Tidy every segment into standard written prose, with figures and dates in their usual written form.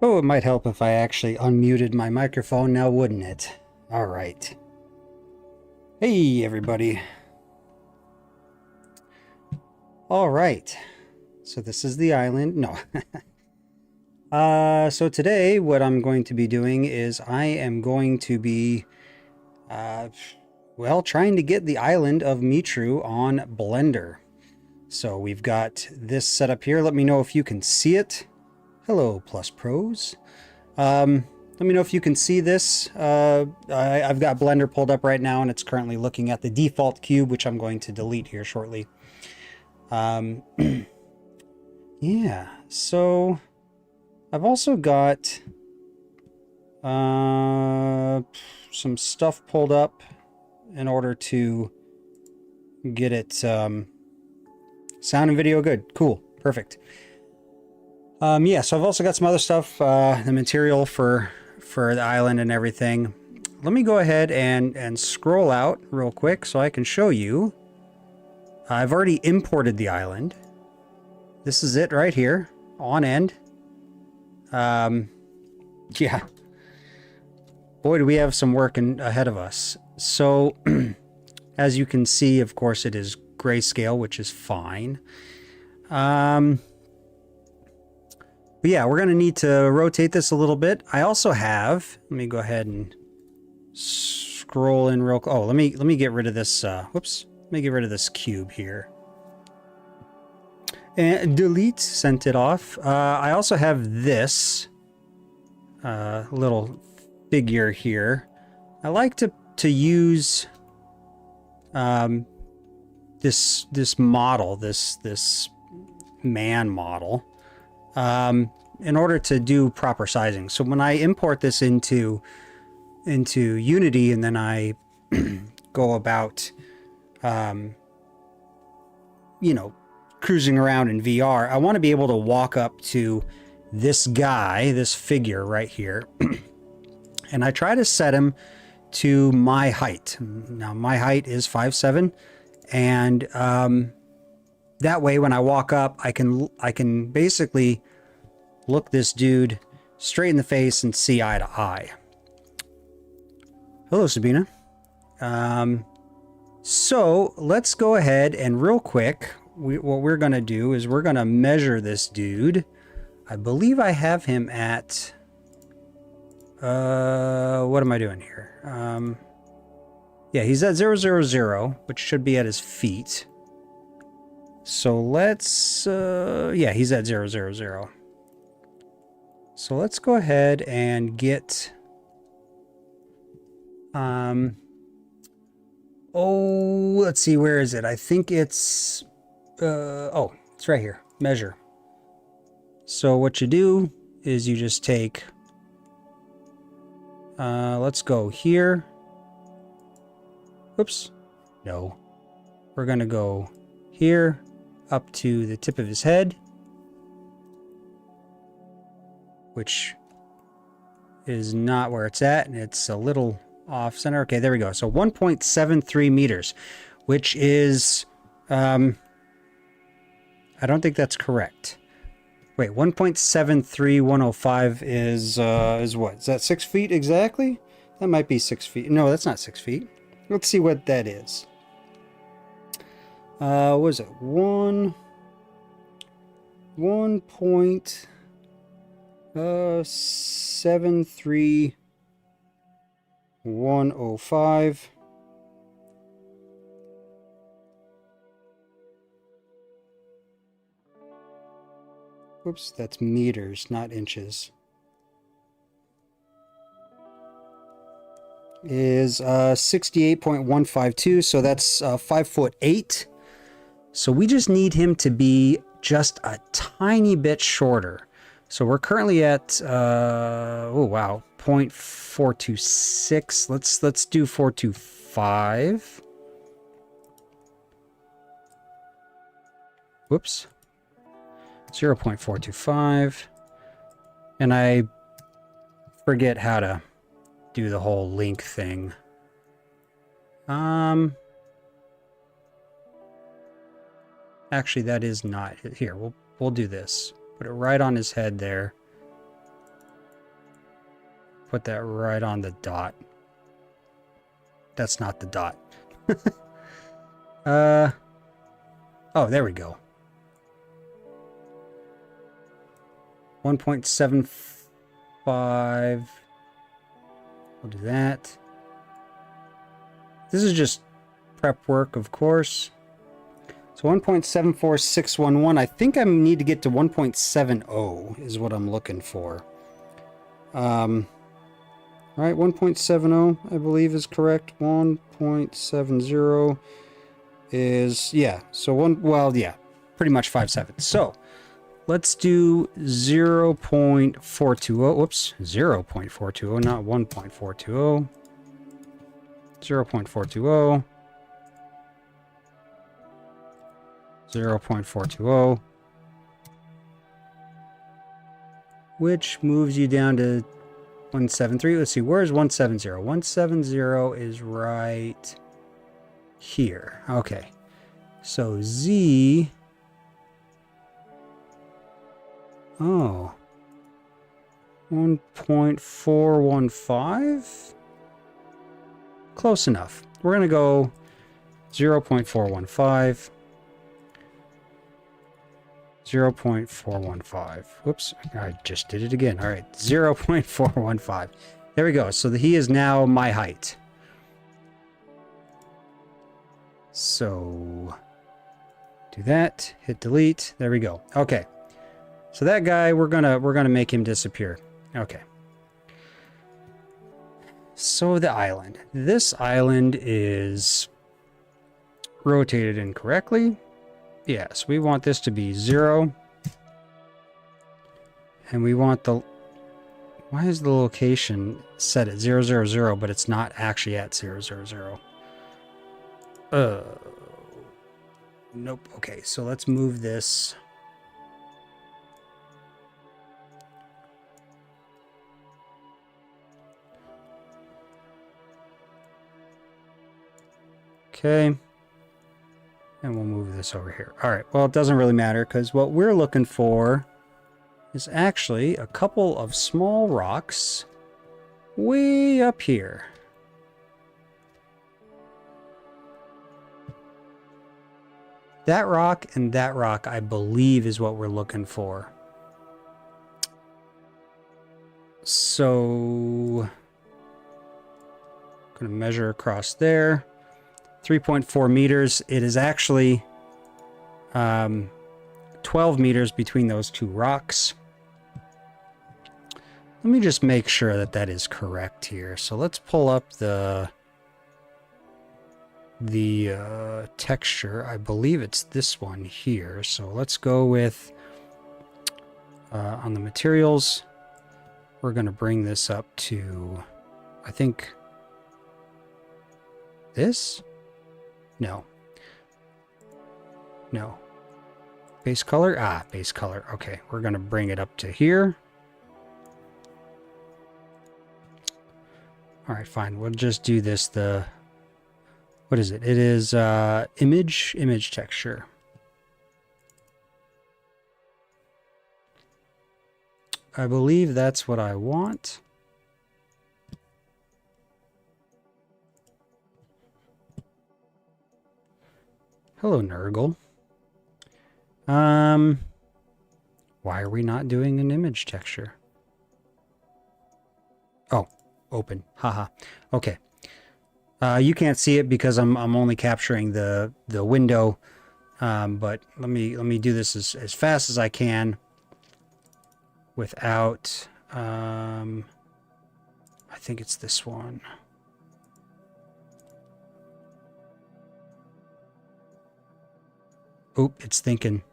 Oh, it might help if I actually unmuted my microphone now, wouldn't it? All right. Hey, everybody. All right. So this is the island. No. So today what I'm going to be doing is I am going to be, well, trying to get the island of Mitrou on Blender. So we've got this set up here. Let me know if you can see it. Hello, Plus Pros. Let me know if you can see this. I've got Blender pulled up right now, and it's currently looking at the default cube, which I'm going to delete here shortly. Yeah, so I've also got some stuff pulled up in order to get it sound and video good. Cool, perfect. Yeah, so I've also got some other stuff, the material for the island and everything. Let me go ahead and scroll out real quick so I can show you. I've already imported the island. This is it right here, on end. Yeah. Boy, do we have some work ahead of us. So, as you can see, of course, it is grayscale, which is fine. But yeah, we're going to need to rotate this a little bit. I also have, let me go ahead and scroll in real quick. Oh, let me get rid of this, whoops. Let me get rid of this cube here. And delete, sent it off. I also have this little figure here. I like to use this model, this man model, in order to do proper sizing. So when I import this into Unity and then I go about, you know, cruising around in VR, I want to be able to walk up to this guy, this figure right here, and I try to set him to my height. Now my height is 5'7", and that way when I walk up, I can basically look this dude straight in the face and see eye to eye. Hello, Sabina. So let's go ahead and real quick, what we're going to do is we're going to measure this dude. I believe I have him at, what am I doing here? Yeah, he's at 000, which should be at his feet. So let's, yeah, he's at 000. So let's go ahead and get, oh, let's see, where is it? I think it's, oh, it's right here, measure. So what you do is you just take, let's go here. Oops, no. We're gonna go here up to the tip of his head, which is not where it's at, and it's a little off center. Okay, there we go. So 1.73 meters, which is, I don't think that's correct. Wait, 1.73105 is what? Is that 6 feet exactly? That might be 6 feet. No, that's not 6 feet. Let's see what that is. What is it? 1.73105. Whoops, that's meters, not inches. Is 68.152, so that's 5'8". So we just need him to be just a tiny bit shorter. So we're currently at oh wow, 0.426. Let's do 425. Whoops. 0.425. And I forget how to do the whole link thing. Actually, that is not here. We'll do this. Put it right on his head there. put that right on the dot. That's not the dot. Oh, there we go. 1.75. We'll do that. This is just prep work, of course. So 1.74611. I think I need to get to 1.70 is what I'm looking for. All right, 1.70 I believe is correct. 1.70 is, yeah. So well, yeah, pretty much 5/7. So let's do 0.420. Whoops, 0.420, not 1.420. 0.420. 0.420, which moves you down to 173. Let's see, where's 170? 170 is right here. Okay, so Z. Oh, 1.415. Close enough. We're gonna go 0.415. 0.415. Whoops, I just did it again. All right, 0.415. There we go. So he is now my height. So do that, hit delete. There we go. Okay. So that guy, we're gonna make him disappear. Okay. So the island. This island is rotated incorrectly. Yes, we want this to be 0. And we want the... Why is the location set at 000, but it's not actually at 000? Nope. Okay, so let's move this. Okay. And we'll move this over here. All right, well, it doesn't really matter because what we're looking for is actually a couple of small rocks way up here. That rock and that rock, I believe, is what we're looking for. So, I'm going to measure across there. 3.4 meters. It is actually 12 meters between those two rocks. Let me just make sure that that is correct here. So let's pull up the texture. I believe it's this one here. So let's go with on the materials. We're going to bring this up to, I think, this. No. No. Base color? Ah, base color. Okay, we're going to bring it up to here. All right, fine. We'll just do this what is it? It is image texture. I believe that's what I want. Hello, Nurgle. Why are we not doing an image texture? Oh, open. Haha. Okay. You can't see it because I'm only capturing the window. But let me do this as fast as I can without I think it's this one. Oop, it's thinking.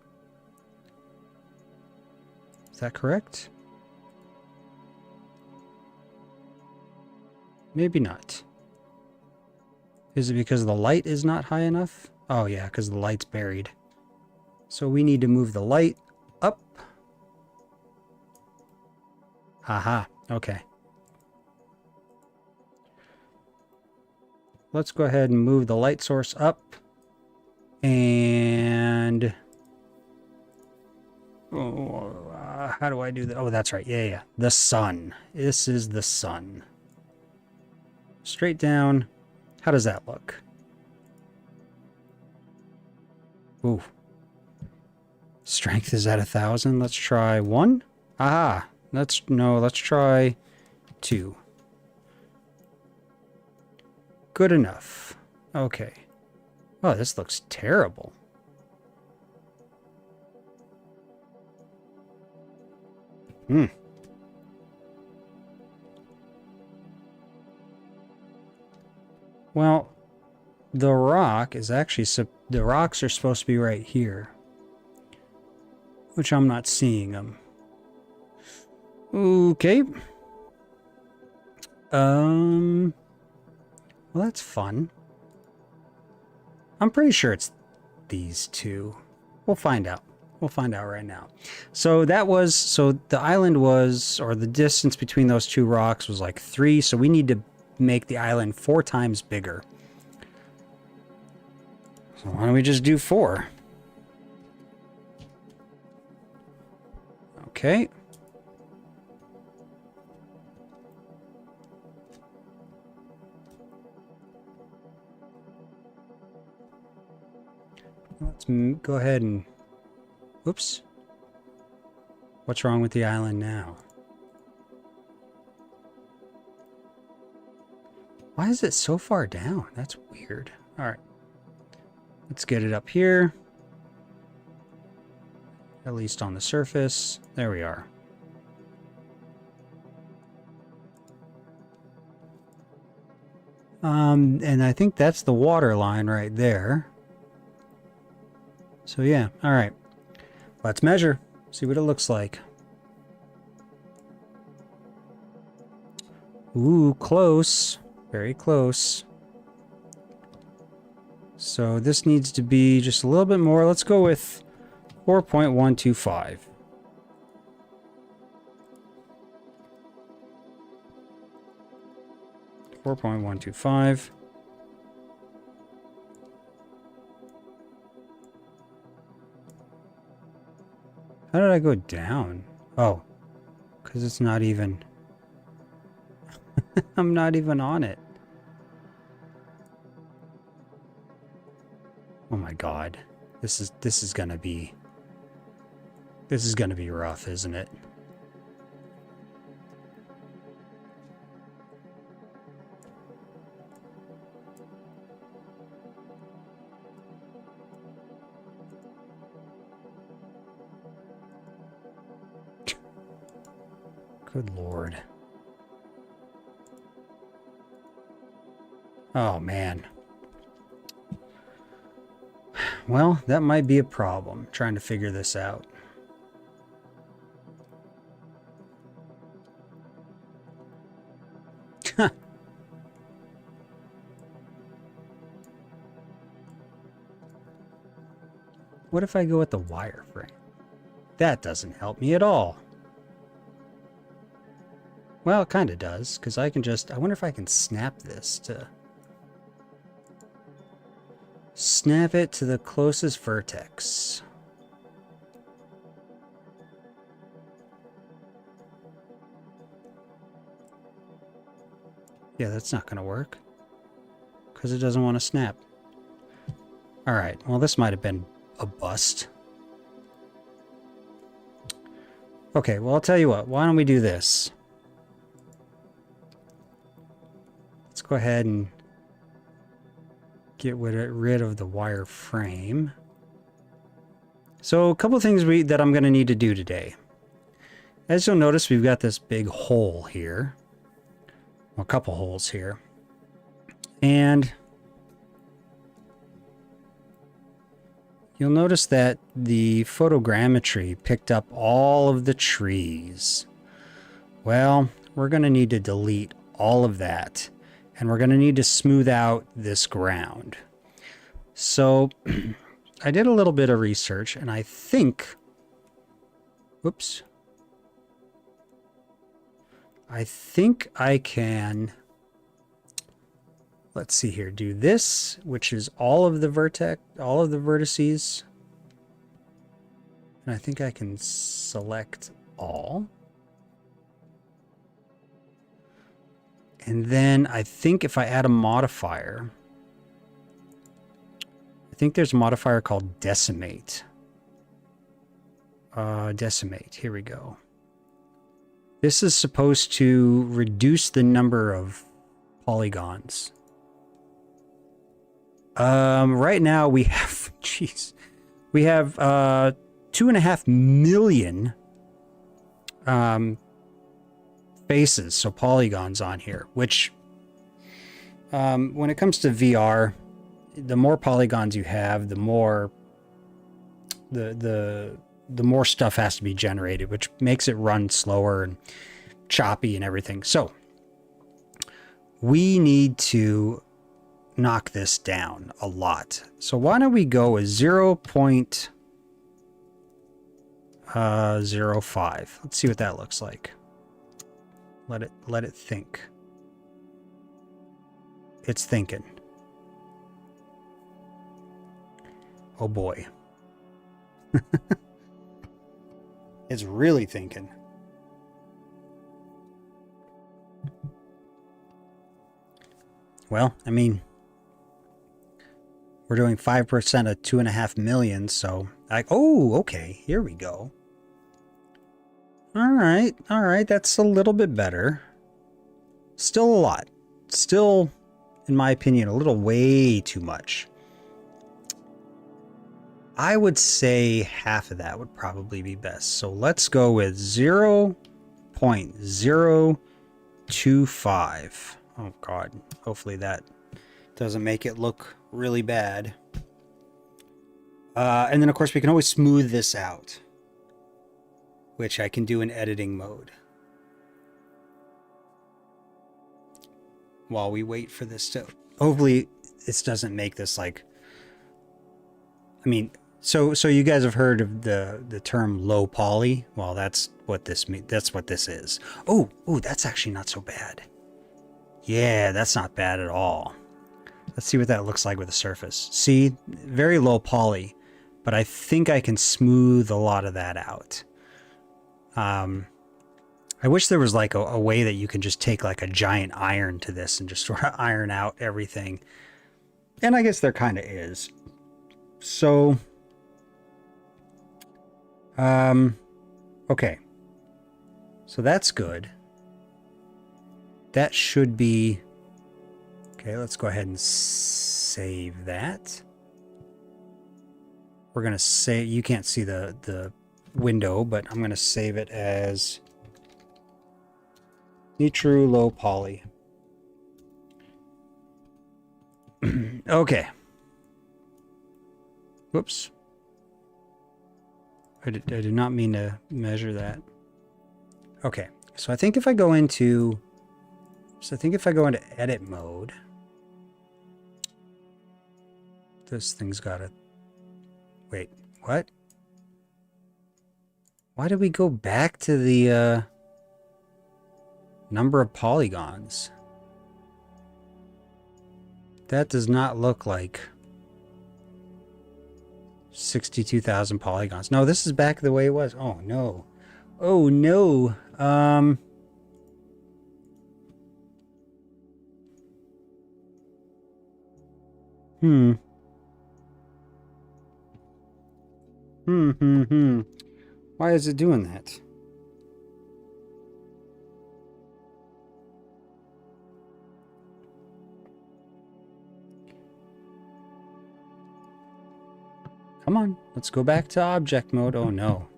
Is that correct? Maybe not. Is it because the light is not high enough? Oh yeah, because the light's buried. So we need to move the light up. Aha, okay. Let's go ahead and move the light source up. And Oh, how do I do that? Oh, that's right. Yeah, yeah. The sun. This is the sun. Straight down. How does that look? Ooh. Strength is at 1,000. Let's try 1. Aha. Let's try 2. Good enough. Okay. Oh, this looks terrible. Hmm. Well, the rock is actually... the rocks are supposed to be right here. Which I'm not seeing them. Okay. Well, that's fun. I'm pretty sure it's these two. We'll find out. We'll find out right now. So the island was, or the distance between those two rocks was like 3. So we need to make the island 4 times bigger. So why don't we just do 4? Okay. Let's go ahead and... Oops. What's wrong with the island now? Why is it so far down? That's weird. All right. Let's get it up here. At least on the surface. There we are. And I think that's the water line right there. So yeah, all right. Let's measure. See what it looks like. Ooh, close. Very close. So this needs to be just a little bit more. Let's go with 4.125. How did I go down? Oh, because it's not even... I'm not even on it. Oh my god. This is gonna be rough, isn't it? Good lord. Oh man. Well, that might be a problem, trying to figure this out. What if I go with the wireframe? That doesn't help me at all. Well, it kind of does, because I can just... I wonder if I can snap this to... Snap it to the closest vertex. Yeah, that's not going to work. Because it doesn't want to snap. Alright, well this might have been a bust. Okay, well I'll tell you what. Why don't we do this? Let's go ahead and get rid of the wire frame. So a couple of things that I'm going to need to do today. As you'll notice, we've got this big hole here. Well, a couple holes here. And you'll notice that the photogrammetry picked up all of the trees. Well, we're going to need to delete all of that. And we're going to need to smooth out this ground. So I did a little bit of research and I think... Whoops. I think I can... Let's see here. Do this, which is all of the vertices. And I think I can select all. And then I think if I add a modifier, I think there's a modifier called decimate. Decimate, here we go. This is supposed to reduce the number of polygons. Right now we have, jeez, we have 2.5 million faces, so polygons on here, which when it comes to VR, the more polygons you have, the more the more stuff has to be generated, which makes it run slower and choppy and everything. So we need to knock this down a lot. So why don't we go with 0.05. Let's see what that looks like. Let it think. It's thinking. Oh boy. It's really thinking. Well, I mean, we're doing 5% of 2.5 million, so oh, okay, here we go. All right, that's a little bit better. Still a lot. Still, in my opinion, a little way too much. I would say half of that would probably be best. So let's go with 0.025. Oh God, hopefully that doesn't make it look really bad. And then of course we can always smooth this out, which I can do in editing mode. While we wait for this to, hopefully this doesn't make this like, I mean, so you guys have heard of the term low poly? Well, that's what this means. That's what this is. Oh, that's actually not so bad. Yeah, that's not bad at all. Let's see what that looks like with the surface. See, very low poly, but I think I can smooth a lot of that out. I wish there was like a way that you can just take like a giant iron to this and just sort of iron out everything. And I guess there kind of is. So, okay. So that's good. That should be, okay, let's go ahead and save that. We're going to say, you can't see the window, but I'm going to save it as Mitrou low poly. Okay. Whoops. I did not mean to measure that. Okay. So I think if I go into edit mode, this thing's got to, wait, what? Why did we go back to the number of polygons? That does not look like 62,000 polygons. No, this is back the way it was. Oh no. Oh no. Why is it doing that? Come on, let's go back to object mode. Oh no.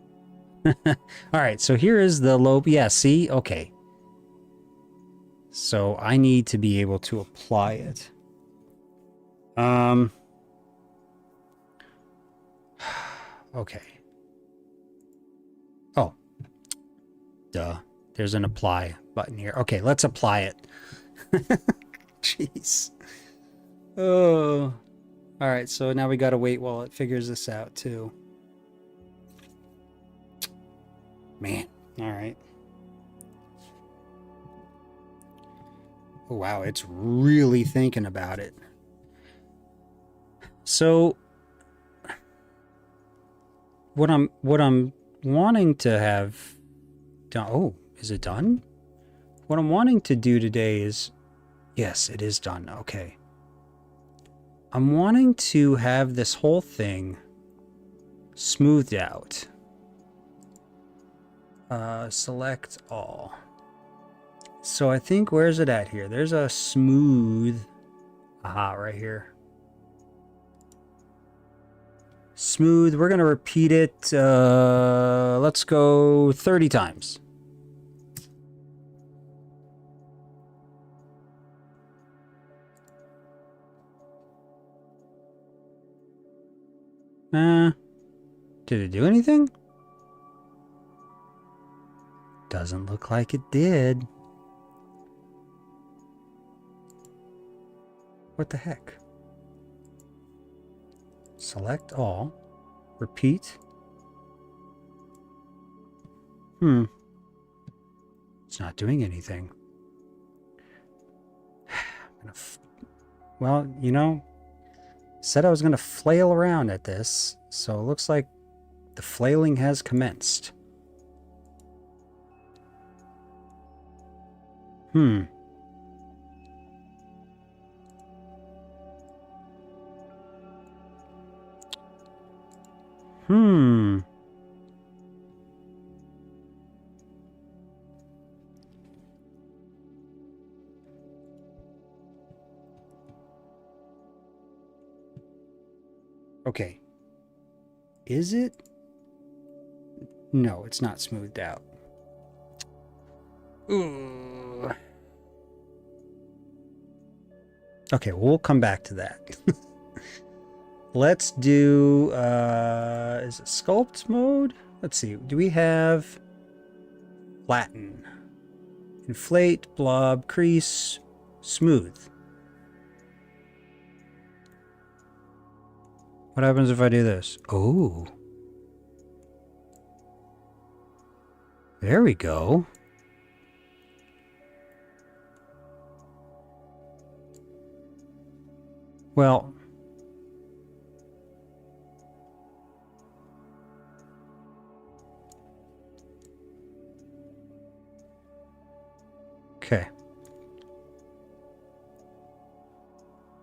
All right, so here is the low. Yeah, see? Okay. So I need to be able to apply it. Okay. Oh. Duh. There's an apply button here. Okay, let's apply it. Jeez. Oh. All right, so now we got to wait while it figures this out too. Man. All right. Oh, wow, it's really thinking about it. So what I'm wanting to have done. Oh, is it done? What I'm wanting to do today is, yes, it is done. Okay. I'm wanting to have this whole thing smoothed out. Select all. So I think, where's it at here? There's a smooth. Aha, right here. Smooth. We're going to repeat it. Let's go 30 times. Did it do anything? Doesn't look like it did. What the heck? Select all. Repeat. It's not doing anything. Well, you know, said I was going to flail around at this, so it looks like the flailing has commenced. Okay. Is it? No, it's not smoothed out. Ooh. Okay, we'll come back to that. Let's do, is it sculpt mode? Let's see. Do we have flatten, inflate, blob, crease, smooth? What happens if I do this? Oh. There we go. Well, okay.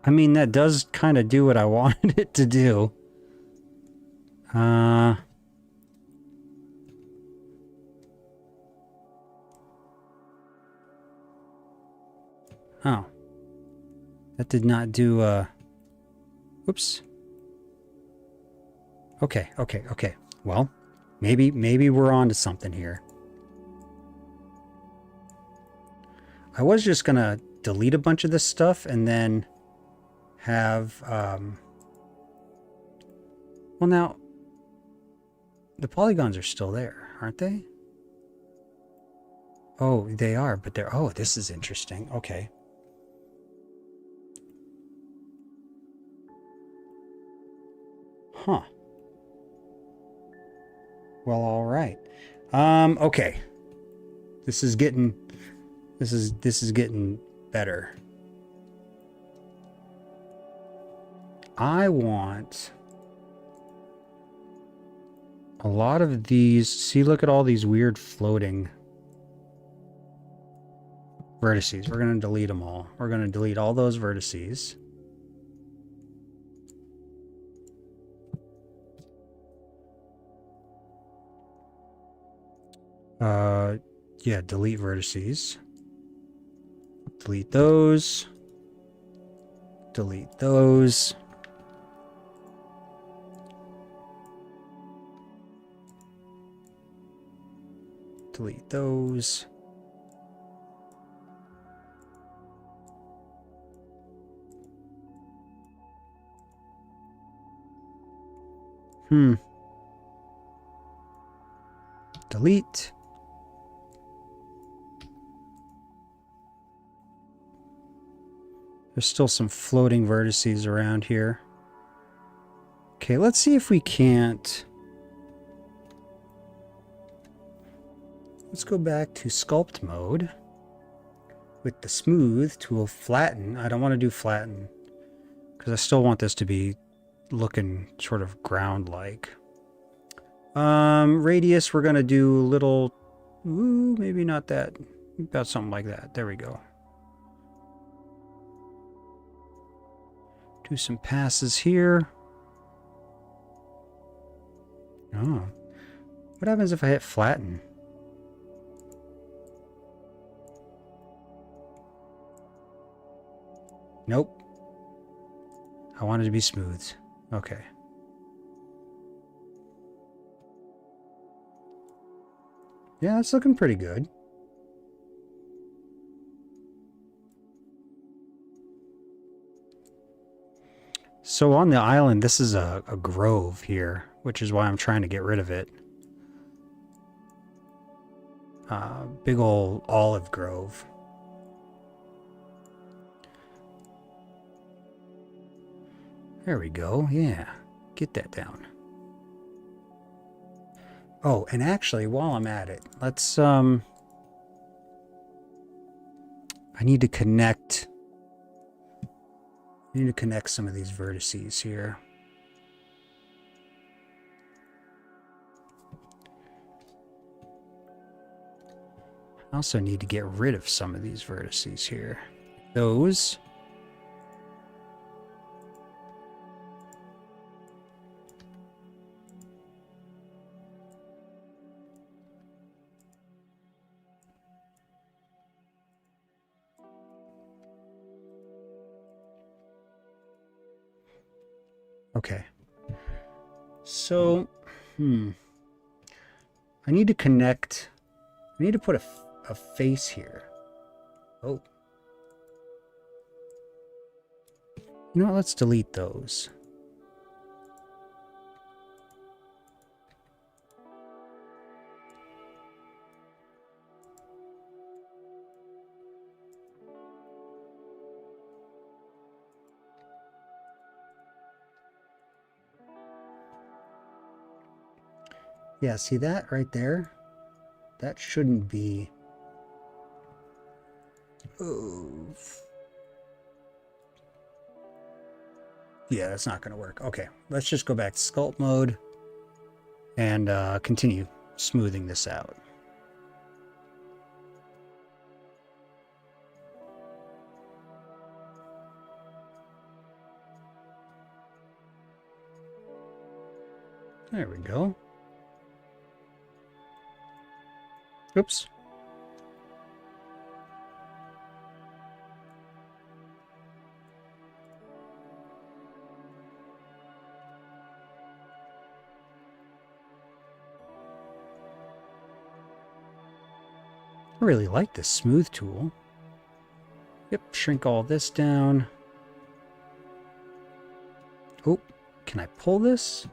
I mean, that does kind of do what I wanted it to do. Oh. That did not do, whoops. Okay. Well, maybe we're on to something here. I was just gonna delete a bunch of this stuff and then have, well, now, the polygons are still there, aren't they? Oh, they are, but they're, oh, this is interesting. Okay. Huh. Well, all right. Okay. This is getting better. I want a lot of these. See, look at all these weird floating vertices. We're going to delete them all. We're going to delete all those vertices. Yeah, delete vertices. Delete those. Delete those. Delete those. Delete. There's still some floating vertices around here. Okay, let's see if we can't. Let's go back to sculpt mode with the smooth tool, flatten. I don't want to do flatten because I still want this to be looking sort of ground-like. Radius, we're gonna do a little, ooh, maybe not that, about something like that. There we go. Do some passes here. Oh. What happens if I hit flatten? Nope. I want it to be smooth. Okay. Yeah, it's looking pretty good. So on the island, this is a grove here, which is why I'm trying to get rid of it. Big old olive grove. There we go. Yeah. Get that down. Oh, and actually, while I'm at it, let's, I need to connect some of these vertices here. I also need to get rid of some of these vertices here. Those. Okay. So, I need to connect. I need to put a face here. Oh. You know what? Let's delete those. Yeah, see that right there? That shouldn't be... Oh. Yeah, that's not going to work. Okay, let's just go back to sculpt mode and continue smoothing this out. There we go. Oops. I really like this smooth tool. Yep, shrink all this down. Oh, can I pull this?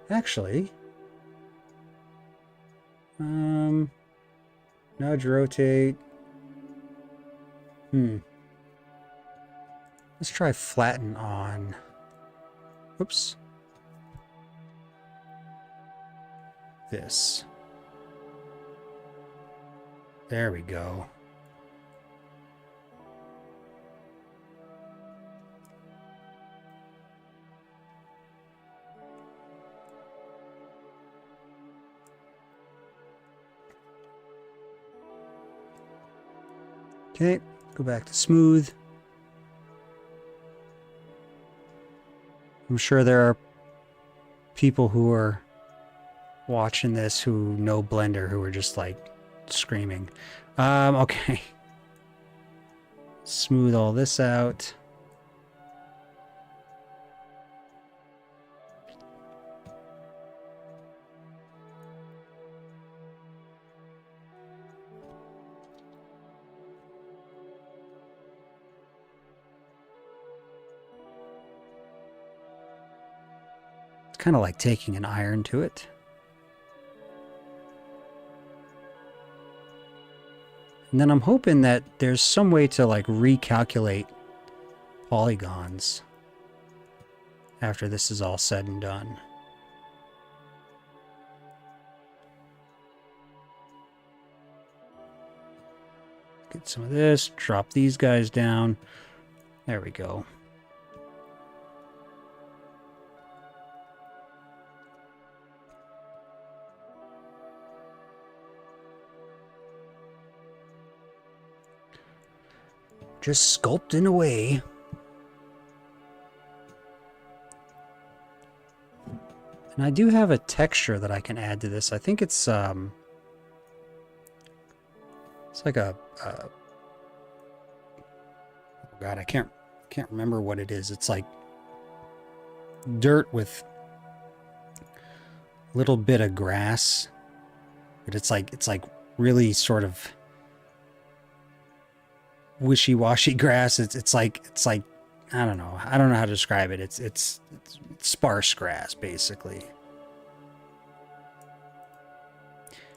Actually, nudge, rotate. Let's try flatten on. Oops. This. There we go. Okay, go back to smooth. I'm sure there are people who are watching this who know Blender who are just like screaming. Okay. Smooth all this out. Kind of like taking an iron to it. And then I'm hoping that there's some way to like recalculate polygons after this is all said and done. Get some of this, drop these guys down. There we go. Just sculpting away. And I do have a texture that I can add to this. I think it's like a oh God, I can't remember what it is. It's like dirt with a little bit of grass, but it's like really sort of wishy-washy grass. It's like I don't know how to describe it. It's sparse grass basically.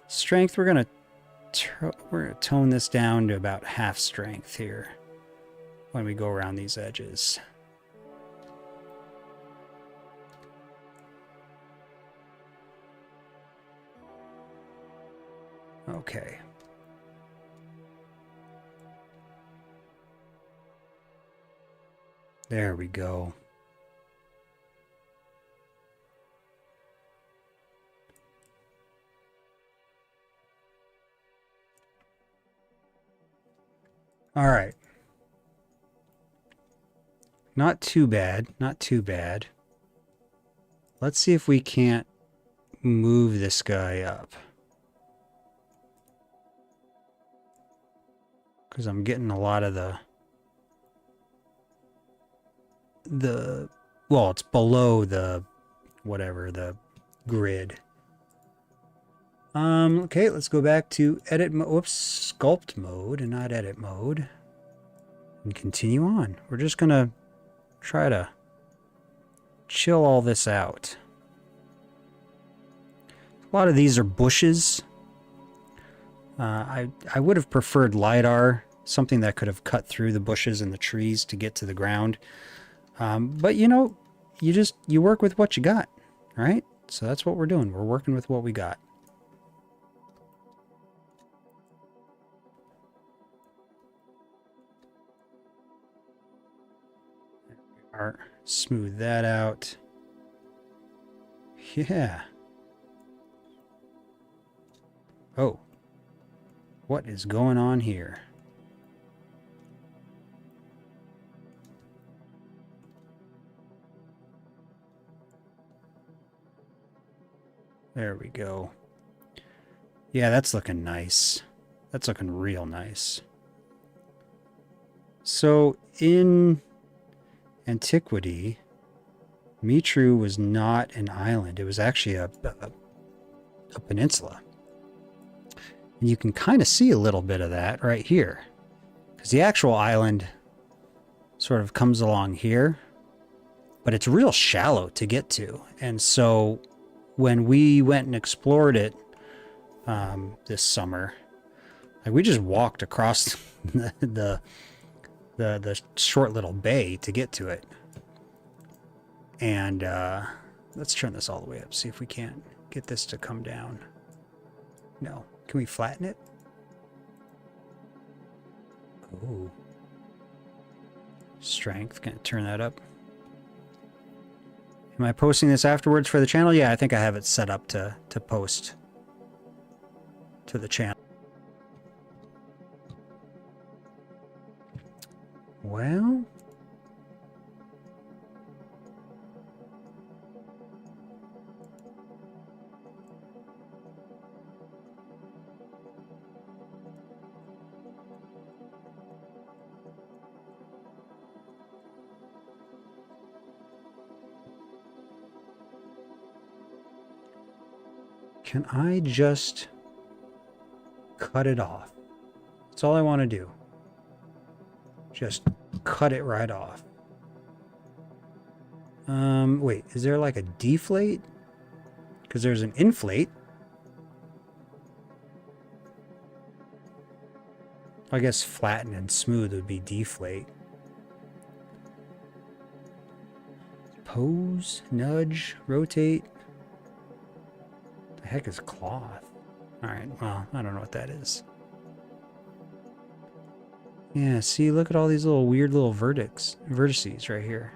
Strength, we're gonna tone this down to about half strength here when we go around these edges. Okay. There we go. All right. Not too bad. Not too bad. Let's see if we can't move this guy up. Because I'm getting a lot of the well, it's below the whatever, the grid. Okay, let's go back to edit mode. Whoops, sculpt mode and not edit mode. And continue on. We're just gonna try to chill all this out. A lot of these are bushes. I would have preferred LiDAR, something that could have cut through the bushes and the trees to get to the ground. But you know, you work with what you got, right? So that's what we're doing. We're working with what we got. Smooth that out. Yeah. Oh. What is going on here? There we go. Yeah, that's looking nice. That's looking real nice. So in antiquity, Mitrou was not an island. It was actually a peninsula. And you can kind of see a little bit of that right here. Because the actual island sort of comes along here. But it's real shallow to get to. And so when we went and explored it this summer, like we just walked across the short little bay to get to it. And let's turn this all the way up, see if we can't get this to come down. No. Can we flatten it? Oh. Strength. Can I turn that up? Am I posting this afterwards for the channel? Yeah, I think I have it set up to post to the channel. Well, can I just cut it off? That's all I want to do. Just cut it right off. Wait, is there like a deflate? Because there's an inflate. I guess flatten and smooth would be deflate. Pose, nudge, rotate. The heck is cloth? Alright, well, I don't know what that is. Yeah, see, look at all these little weird little vertices right here.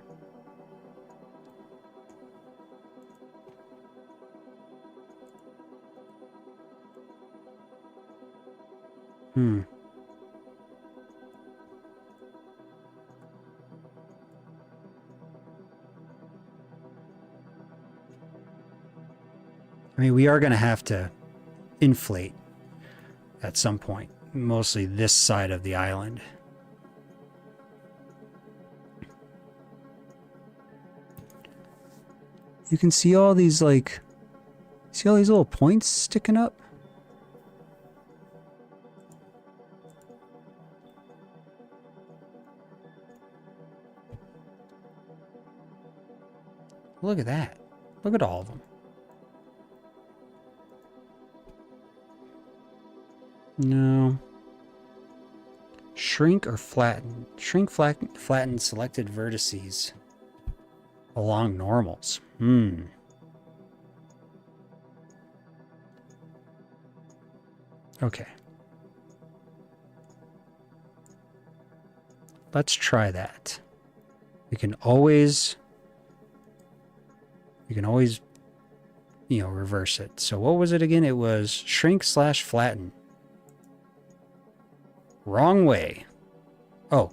I mean, we are going to have to inflate at some point, mostly this side of the island. You can see all these, like, see all these little points sticking up? Look at that. Look at all of them. No. Shrink or flatten? Shrink, flatten selected vertices along normals. Okay. Let's try that. We can always, you know, reverse it. So what was it again? It was shrink / flatten. Wrong way. Oh,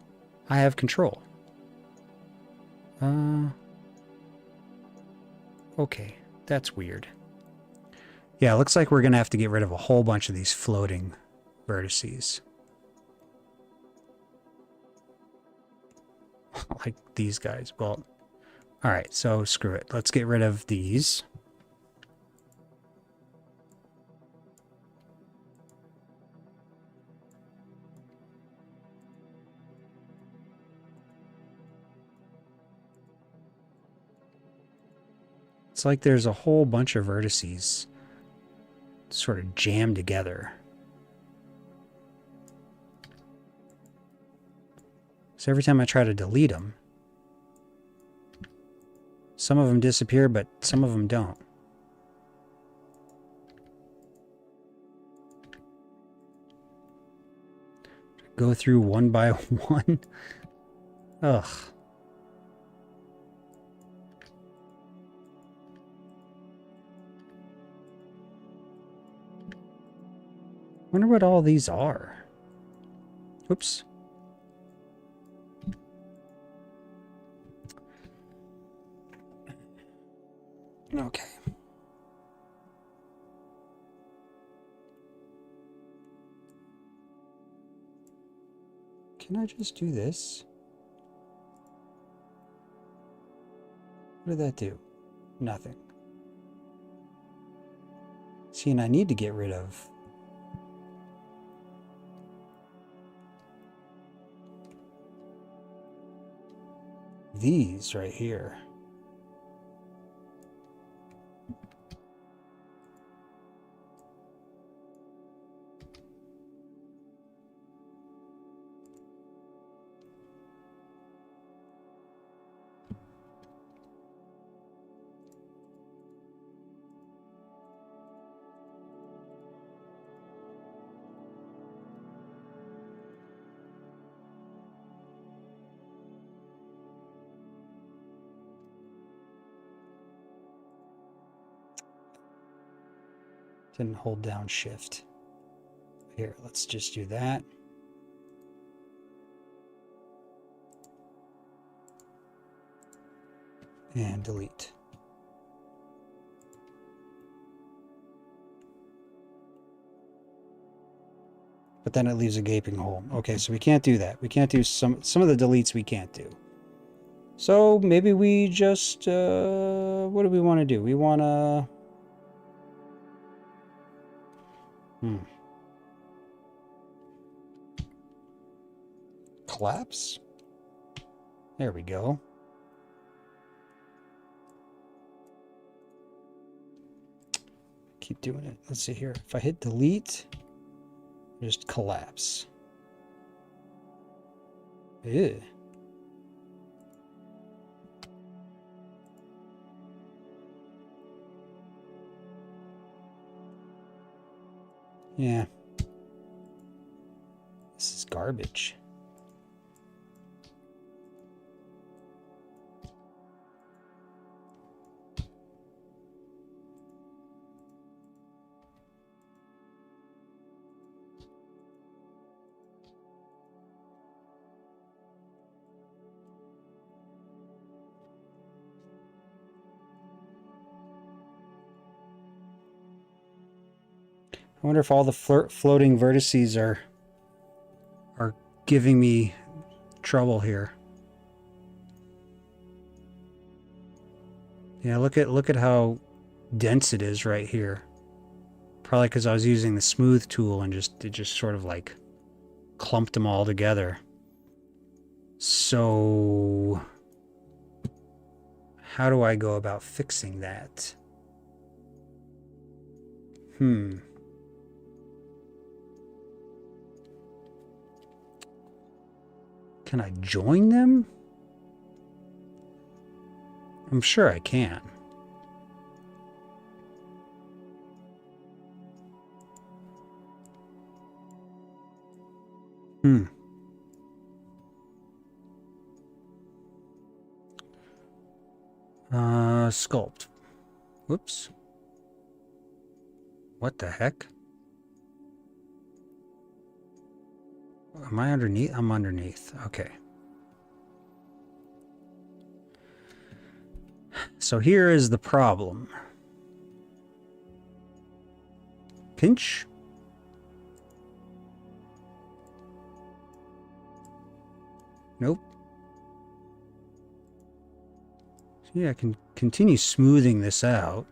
I have control. Okay, that's weird. Yeah, it looks like we're going to have to get rid of a whole bunch of these floating vertices. Like these guys. Well, all right, so screw it. Let's get rid of these. It's like there's a whole bunch of vertices sort of jammed together. So every time I try to delete them, some of them disappear, but some of them don't. Go through one by one. Ugh. Wonder what all these are. Oops. Okay. Can I just do this? What did that do? Nothing. See, and I need to get rid of these right here. Didn't hold down shift. Here, let's just do that. And delete. But then it leaves a gaping hole. Okay, so we can't do that. We can't do some of the deletes we can't do. So maybe we just, what do we want to do? We want to, collapse. There we go. Keep doing it. Let's see here. If I hit delete, just collapse. Ew. Yeah. This is garbage. I wonder if all the floating vertices are giving me trouble here. Yeah, look at how dense it is right here. Probably because I was using the smooth tool and it just sort of like clumped them all together. So how do I go about fixing that? Can I join them? I'm sure I can. Sculpt. Whoops. What the heck? Am I underneath? I'm underneath. Okay. So here is the problem. Pinch. Nope. Yeah, I can continue smoothing this out.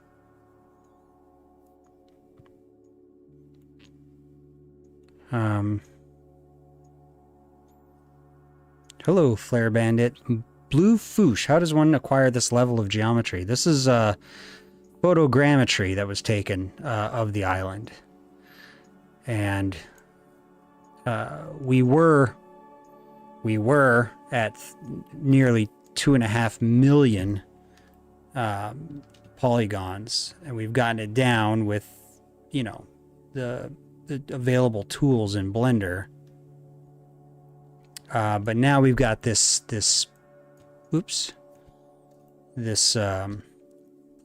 Hello, Flare Bandit. Blue Foosh. How does one acquire this level of geometry? This is photogrammetry that was taken of the island. And we were at nearly 2.5 million polygons, and we've gotten it down with, you know, the available tools in Blender. But now we've got this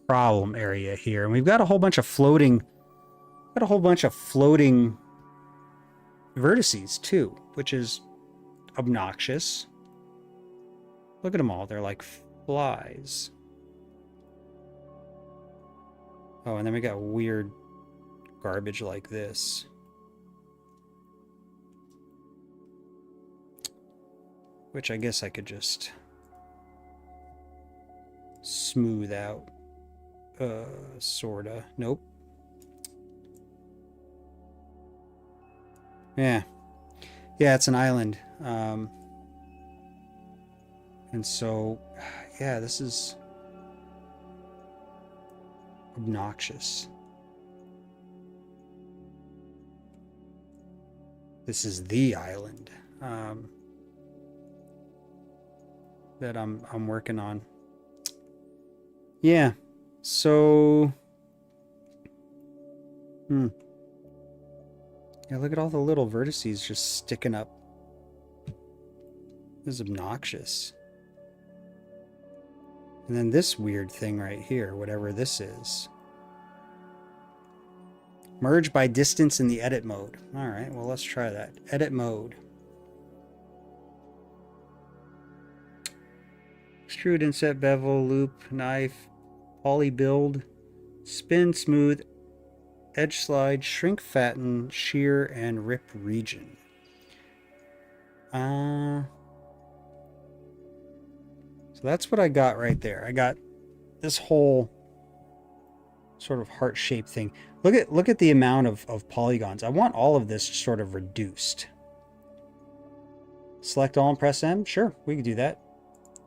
problem area here, and we've got a whole bunch of floating vertices too, which is obnoxious. Look at them all. They're like flies. Oh, and then we got weird garbage like this. Which I guess I could just smooth out. Sorta. Nope. Yeah. Yeah, it's an island. And so, yeah, this is obnoxious. This is the island that I'm working on. Yeah. So yeah, look at all the little vertices just sticking up. This is obnoxious. And then this weird thing right here, whatever this is. Merge by distance in the edit mode. All right, well, let's try that. Edit mode. Extrude, inset, bevel, loop, knife, poly build, spin, smooth, edge slide, shrink, fatten, shear, and rip region. So that's what I got right there. I got this whole sort of heart-shaped thing. Look at the amount of polygons. I want all of this sort of reduced. Select all and press M? Sure, we can do that.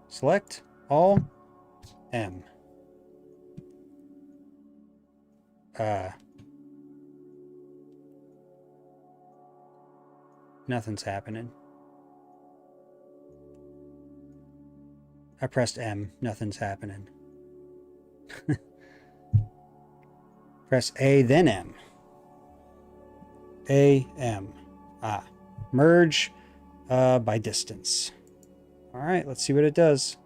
Select all, M. Nothing's happening. I pressed M. Nothing's happening. Press A, then M. A, M. Merge by distance. All right, let's see what it does.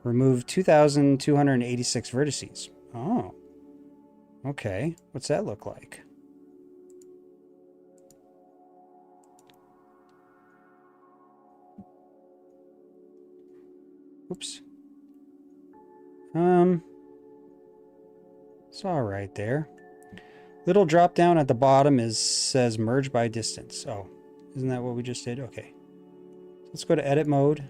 Remove 2,286 vertices. Oh. Okay. What's that look like? Oops. It's all right there. Little drop down at the bottom says merge by distance. Oh, isn't that what we just did? Okay. Let's go to edit mode.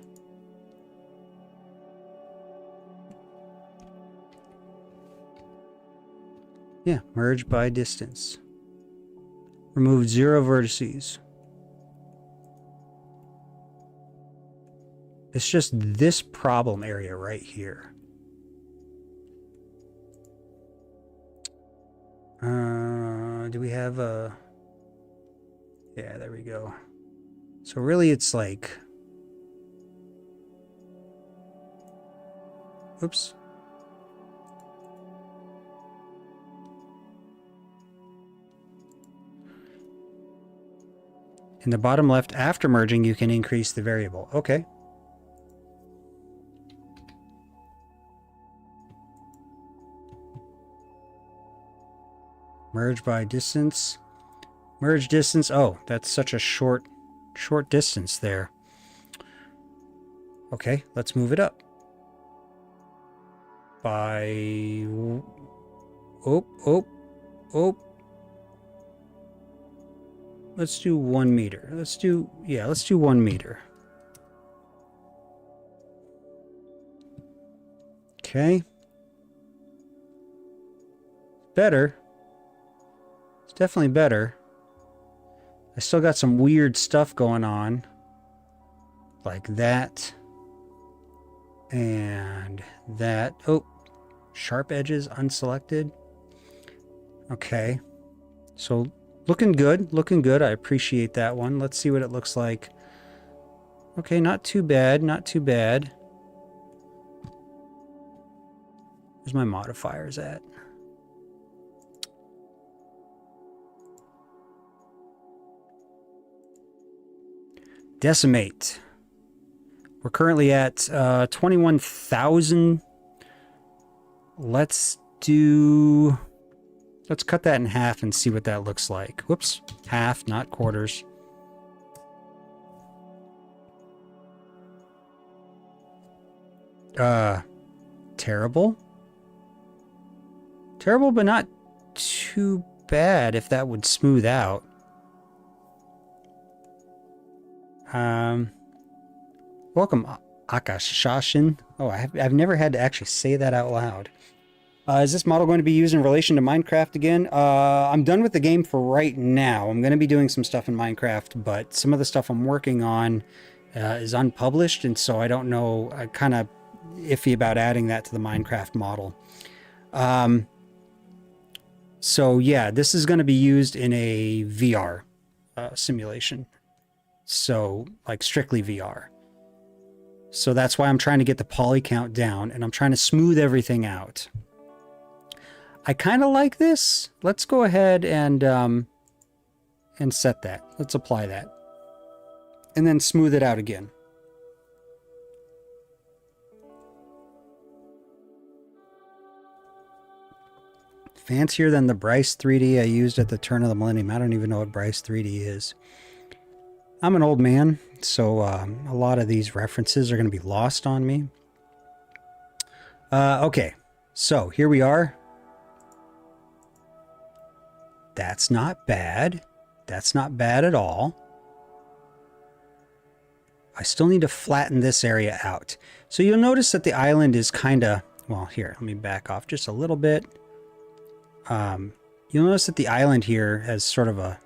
Yeah, merge by distance. Remove 0 vertices. It's just this problem area right here. Do we have a... Yeah, there we go. So really it's like... Oops. In the bottom left, after merging, you can increase the variable. Okay. Merge by distance. Merge distance. Oh, that's such a short distance there. Okay, let's move it up. By... Oh. Let's do 1 meter. Let's do 1 meter. Okay. Better. It's definitely better. I still got some weird stuff going on. Like that. And that. Oh. Sharp edges unselected. Okay. So looking good. Looking good. I appreciate that one. Let's see what it looks like. Okay, not too bad. Not too bad. Where's my modifiers at? Decimate. We're currently at 21,000. Let's cut that in half and see what that looks like. Whoops, half, not quarters. Terrible. Terrible, but not too bad if that would smooth out. Welcome, Akashashin. Oh, I've never had to actually say that out loud. Is this model going to be used in relation to Minecraft again? I'm done with the game for right now. I'm going to be doing some stuff in Minecraft, but some of the stuff I'm working on is unpublished, and so I don't know. I'm kind of iffy about adding that to the Minecraft model. So yeah, this is going to be used in a VR simulation. So like strictly VR. So that's why I'm trying to get the poly count down, and I'm trying to smooth everything out. I kind of like this. Let's go ahead and set that. Let's apply that. And then smooth it out again. Fancier than the Bryce 3D I used at the turn of the millennium. I don't even know what Bryce 3D is. I'm an old man, so a lot of these references are going to be lost on me. Okay, so here we are. That's not bad. That's not bad at all. I still need to flatten this area out. So you'll notice that the island is kind of... Well, here, let me back off just a little bit. You'll notice that the island here has sort of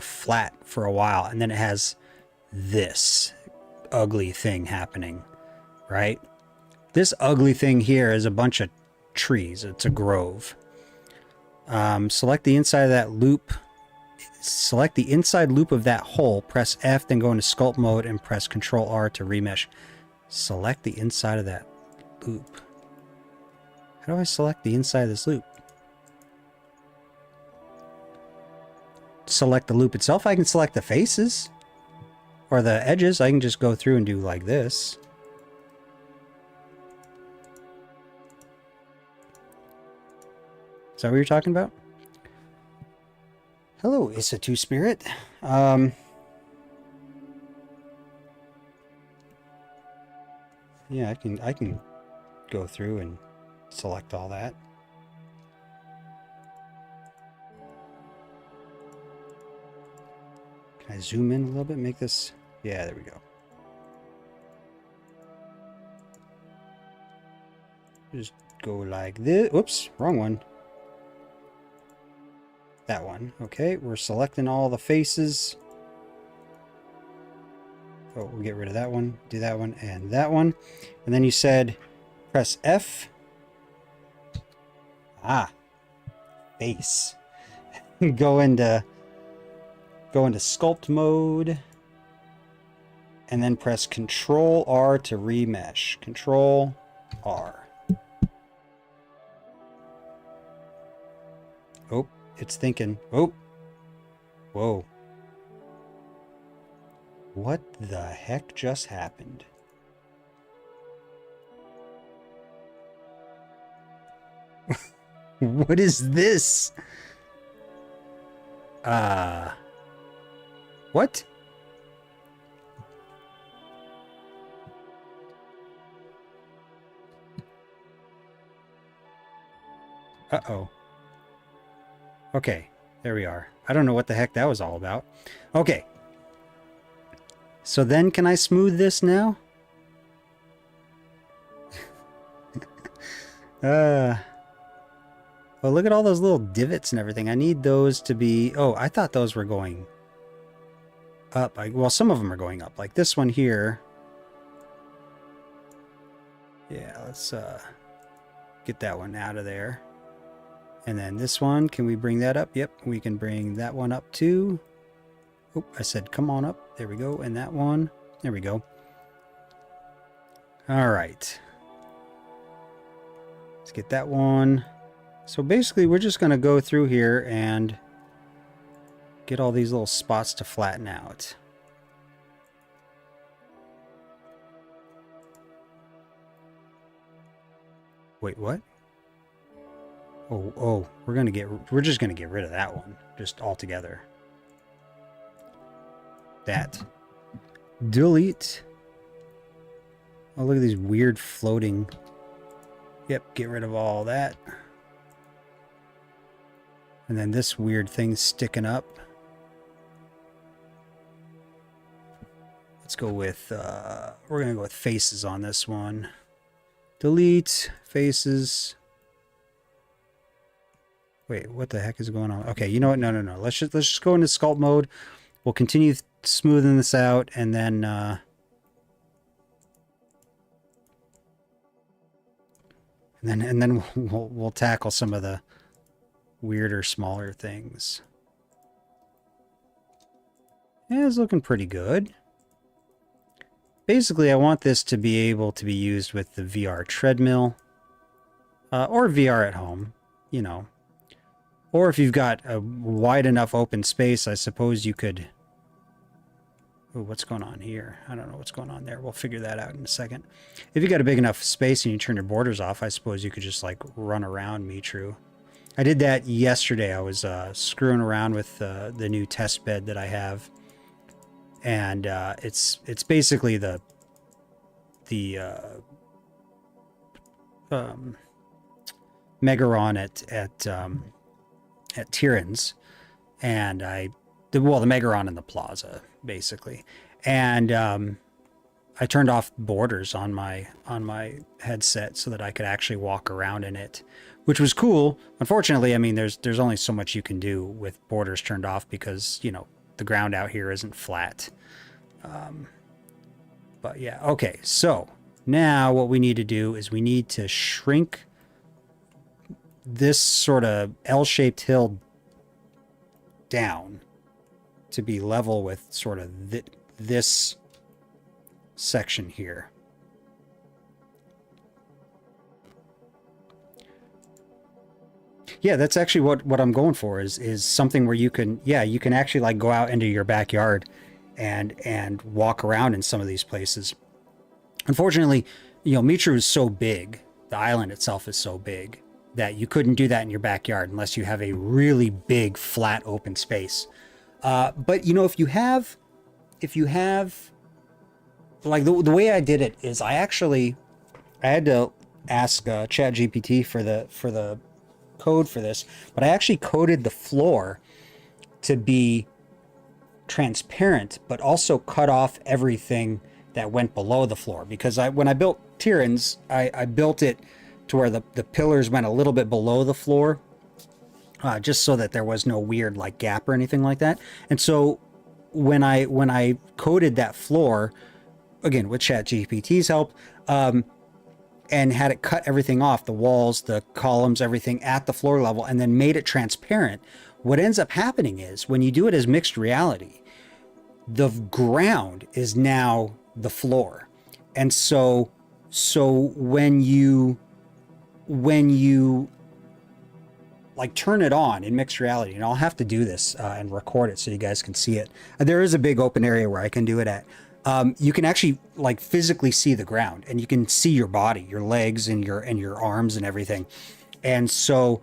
flat for a while, and then it has this ugly thing happening, right? This ugly thing here is a bunch of trees. It's a grove. Select the inside of that loop. Select the inside loop of that hole. Press F, then go into sculpt mode and press Control R to remesh. Select the inside of that loop. How do I select the inside of this loop? Select the loop itself. I can select the faces or the edges. I can just go through and do like this. Is that what you're talking about? Hello, Isatu Spirit. Yeah, I can go through and select all that. Can I zoom in a little bit? Make this... Yeah, there we go. Just go like this. Whoops, wrong one. That one. Okay, we're selecting all the faces. Oh, we'll get rid of that one. Do that one and that one. And then you said press F. Ah, face. Go into sculpt mode. And then press Control R to remesh. Control R. Oh, it's thinking. Oh. Whoa. What the heck just happened? What is this? What? Uh-oh. Okay, there we are. I don't know what the heck that was all about. Okay. So then can I smooth this now? Well, look at all those little divots and everything. I need those to be... Oh, I thought those were going up. Well, some of them are going up. Like this one here. Yeah, let's get that one out of there. And then this one, can we bring that up? Yep, we can bring that one up too. Oh, I said come on up. There we go. And that one. There we go. All right. Let's get that one. So basically, we're just going to go through here and get all these little spots to flatten out. Wait, what? Oh, we're just going to get rid of that one just altogether. That. Delete. Oh, look at these weird floating. Yep, get rid of all that. And then this weird thing sticking up. Let's go with, we're going to go with faces on this one. Delete faces. Wait, what the heck is going on? Okay, you know what? No. Let's just go into sculpt mode. We'll continue smoothing this out, and then we'll tackle some of the weirder, smaller things. Yeah, it's looking pretty good. Basically, I want this to be able to be used with the VR treadmill, or VR at home, you know. Or if you've got a wide enough open space, I suppose you could... Oh, what's going on here? I don't know what's going on there. We'll figure that out in a second. If you got a big enough space and you turn your borders off, I suppose you could just like run around Mitrou. I did that yesterday. I was screwing around with the new test bed that I have, and it's basically the Megaron at Tyrion's, and the Megaron in the Plaza basically, and I turned off borders on my headset so that I could actually walk around in it, which was cool. Unfortunately, I mean, there's only so much you can do with borders turned off because, you know, the ground out here isn't flat. But yeah, okay. So now what we need to do is we need to shrink this sort of L-shaped hill down to be level with sort of this section here. Yeah, that's actually what I'm going for is something where you can actually like go out into your backyard and walk around in some of these places. Unfortunately, you know, Mitrou is so big, the island itself is so big that you couldn't do that in your backyard unless you have a really big flat open space. But you know, if you have like the way I did it is I had to ask ChatGPT for the code for this, but I actually coded the floor to be transparent, but also cut off everything that went below the floor. Because when I built Tyrann's, I built it to where the pillars went a little bit below the floor, just so that there was no weird like gap or anything like that. And so when I coded that floor, again with ChatGPT's help, and had it cut everything off, the walls, the columns, everything at the floor level, and then made it transparent, what ends up happening is when you do it as mixed reality, the ground is now the floor. And so when you like turn it on in mixed reality, and I'll have to do this and record it so you guys can see it. There is a big open area where I can do it at. You can actually like physically see the ground, and you can see your body, your legs and your arms and everything. And so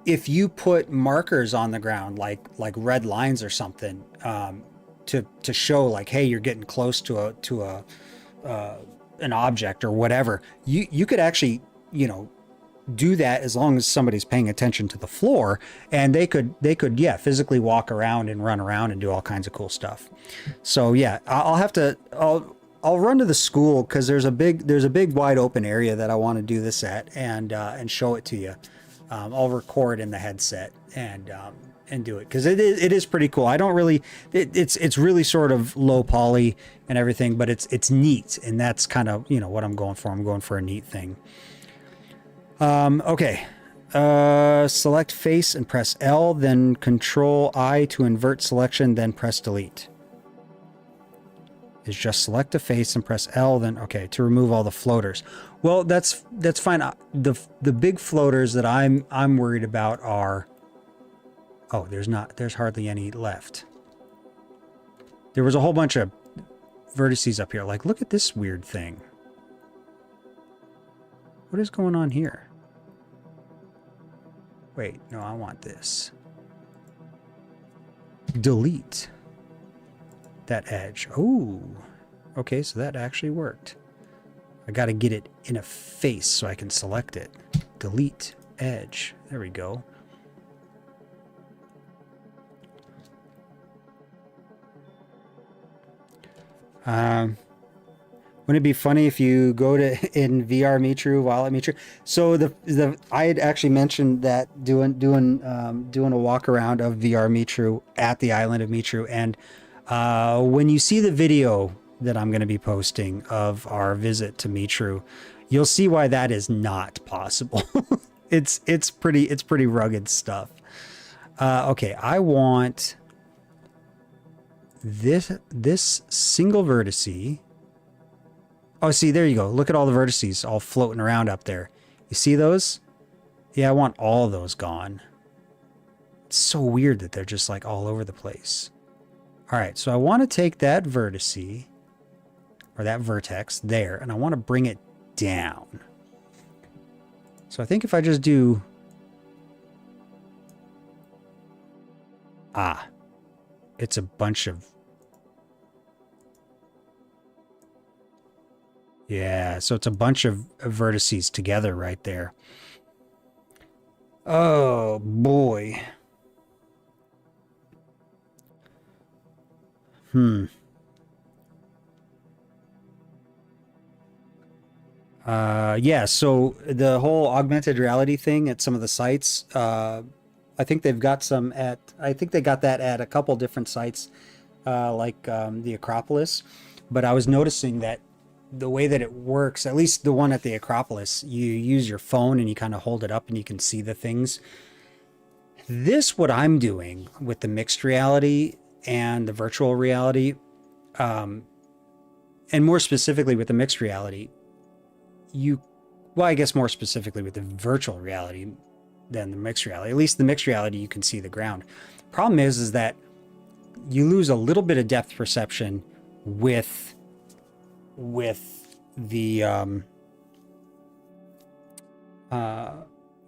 if you put markers on the ground, like red lines or something, to show like, hey, you're getting close to an object or whatever, you could actually, you know, do that as long as somebody's paying attention to the floor, and they could yeah, physically walk around and run around and do all kinds of cool stuff. So yeah, I'll run to the school, because there's a big wide open area that I want to do this at, and show it to you. I'll record in the headset and do it, because it is pretty cool. I don't really, it's really sort of low poly and everything, but it's neat, and that's kind of, you know, what I'm going for. I'm going for a neat thing. Okay. Select face and press L, then Control I to invert selection, then press delete. Is just select a face and press L, then okay, to remove all the floaters. Well, that's fine. The big floaters that I'm worried about are, oh, there's hardly any left. There was a whole bunch of vertices up here. Like, look at this weird thing. What is going on here? Wait, no, I want this. Delete that edge. Oh, okay, so that actually worked. I got to get it in a face so I can select it. Delete edge. There we go. Wouldn't it be funny if you go to in VR Mitrou while at Mitrou? So I had actually mentioned that doing a walk around of VR Mitrou at the island of Mitrou, and when you see the video that I'm going to be posting of our visit to Mitrou, you'll see why that is not possible. it's pretty rugged stuff. Okay, I want this single vertice. Oh, see, there you go. Look at all the vertices all floating around up there. You see those? Yeah, I want all of those gone. It's so weird that they're just like all over the place. All right, so I want to take that vertice, or that vertex there, and I want to bring it down. So I think if I just do... Ah, it's a bunch of... Yeah, so it's a bunch of vertices together right there. Oh, boy. Yeah, so the whole augmented reality thing at some of the sites, I think they've got some at... I think they got that at a couple different sites, like the Acropolis. But I was noticing that the way that it works, at least the one at the Acropolis, you use your phone and you kind of hold it up and you can see the things. This, what I'm doing with the mixed reality and the virtual reality, and more specifically with the mixed reality, well, I guess more specifically with the virtual reality than the mixed reality. At least the mixed reality, you can see the ground. Problem is that you lose a little bit of depth perception with the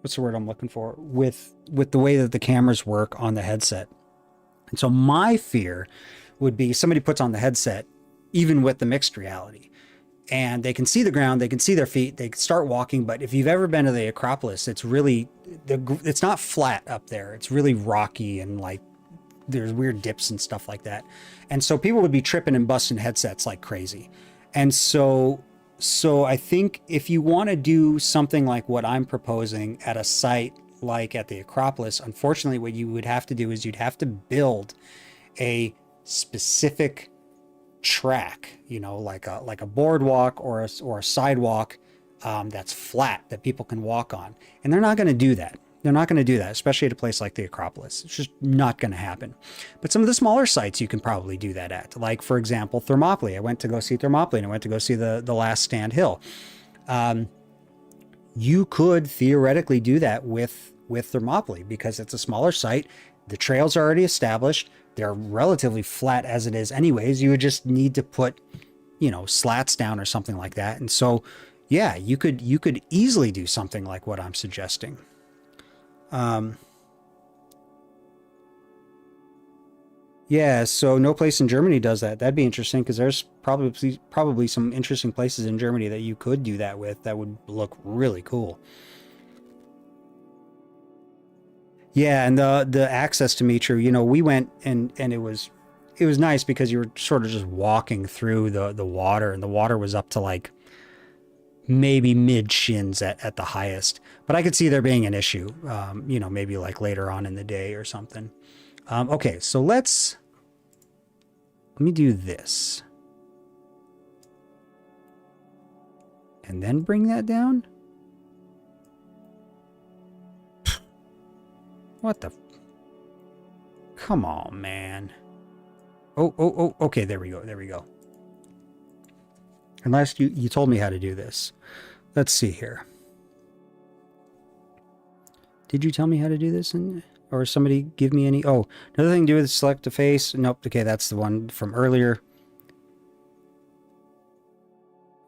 what's the word I'm looking for, with the way that the cameras work on the headset. And so my fear would be somebody puts on the headset even with the mixed reality, and they can see the ground, they can see their feet, they can start walking. But if you've ever been to the Acropolis, it's really, it's not flat up there. It's really rocky, and like there's weird dips and stuff like that. And so people would be tripping and busting headsets like crazy. And so I think if you want to do something like what I'm proposing at a site like at the Acropolis, unfortunately, what you would have to do is you'd have to build a specific track, you know, like a boardwalk or a sidewalk that's flat that people can walk on. And they're not going to do that. They're not going to do that, especially at a place like the Acropolis. It's just not going to happen. But some of the smaller sites you can probably do that at. Like, for example, Thermopylae. I went to go see Thermopylae, and I went to go see the Last Stand Hill. You could theoretically do that with Thermopylae because it's a smaller site. The trails are already established. They're relatively flat as it is anyways. You would just need to put, you know, slats down or something like that. And so, yeah, you could easily do something like what I'm suggesting. Yeah, so no place in Germany does that. That'd be interesting because there's probably some interesting places in Germany that you could do that with that would look really cool. Yeah, and the access to Mitrou, you know, we went and it was nice because you were sort of just walking through the water, and the water was up to like maybe mid shins at the highest. But I could see there being an issue, you know, maybe like later on in the day or something. Okay, so let me do this. And then bring that down? What the? Come on, man. Oh, okay, there we go. Unless you told me how to do this. Let's see here. Did you tell me how to do this? Or somebody give me any? Oh, another thing to do with select a face. Nope. Okay, that's the one from earlier.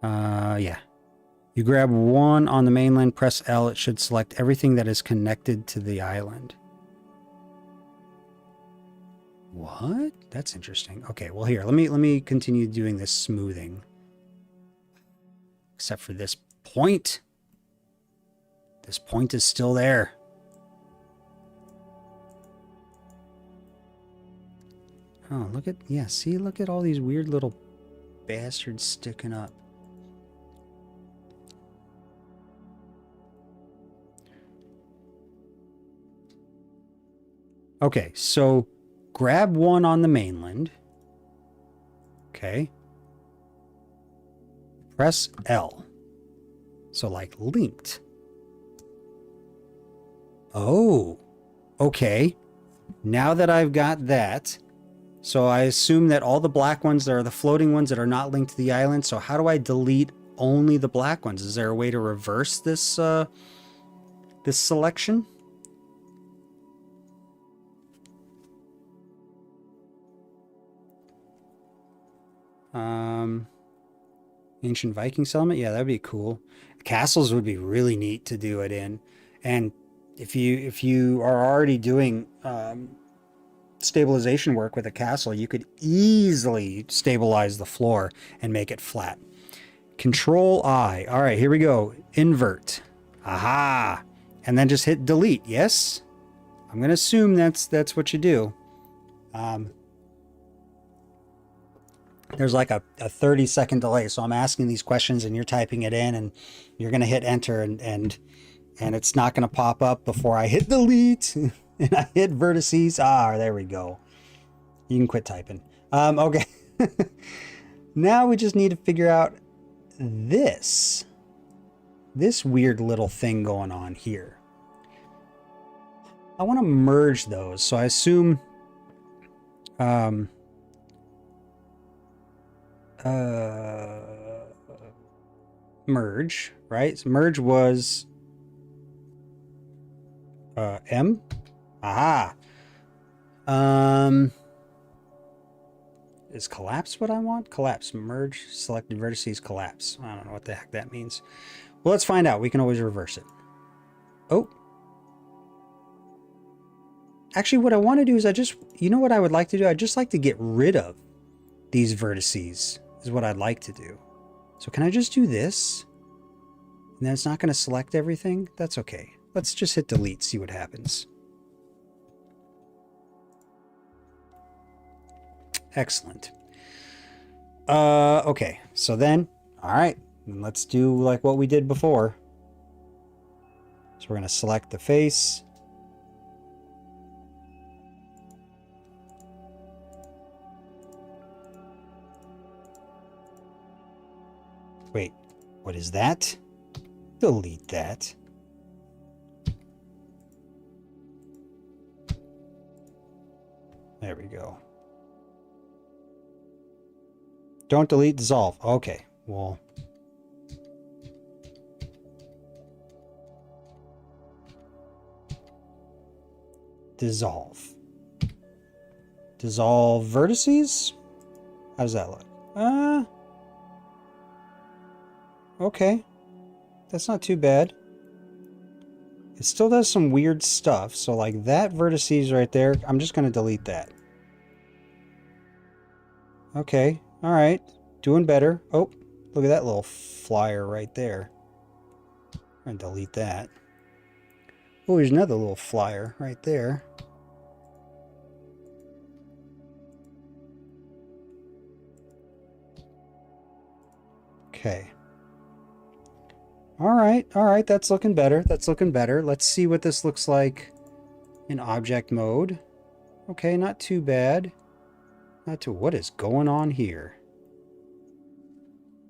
Yeah. You grab one on the mainland, press L. It should select everything that is connected to the island. What? That's interesting. Okay, well here, let me continue doing this smoothing. Except for this point. This point is still there. Oh, look at, yeah, see, look at all these weird little bastards sticking up. Okay, so grab one on the mainland. Okay. Press L. So like linked. Oh, okay. Now that I've got that, so I assume that all the black ones are the floating ones that are not linked to the island. So how do I delete only the black ones? Is there a way to reverse this this selection? Ancient Viking settlement? Yeah, that'd be cool. Castles would be really neat to do it in. And if you are already doing stabilization work with a castle, you could easily stabilize the floor and make it flat. Control I. All right, here we go. Invert. Aha. And then just hit delete. Yes. I'm going to assume that's what you do. There's like a 30-second delay. So I'm asking these questions and you're typing it in, and you're going to hit enter, and it's not going to pop up before I hit delete and I hit vertices. Ah, there we go. You can quit typing. Okay. Now we just need to figure out this weird little thing going on here. I want to merge those. So I assume, merge, right? So merge was M. Aha. Is collapse what I want? Collapse. Merge selected vertices collapse. I don't know what the heck that means. Well, let's find out. We can always reverse it. Oh. Actually, what I want to do is you know what I would like to do? I'd just like to get rid of these vertices is what I'd like to do. So can I just do this? And then it's not going to select everything? That's okay. Let's just hit delete, see what happens. Excellent. Okay, so then, all right, let's do like what we did before. So we're going to select the face. Wait, what is that? Delete that. There we go. Don't delete, dissolve. Okay, well. Dissolve. Dissolve vertices? How does that look? Okay. That's not too bad. It still does some weird stuff. So like that vertices right there, I'm just going to delete that. Okay. All right. Doing better. Oh, look at that little flyer right there. I'm going to delete that. Oh, there's another little flyer right there. Okay. All right, that's looking better. That's looking better. Let's see what this looks like in object mode. Okay, not too bad. Not too... What is going on here?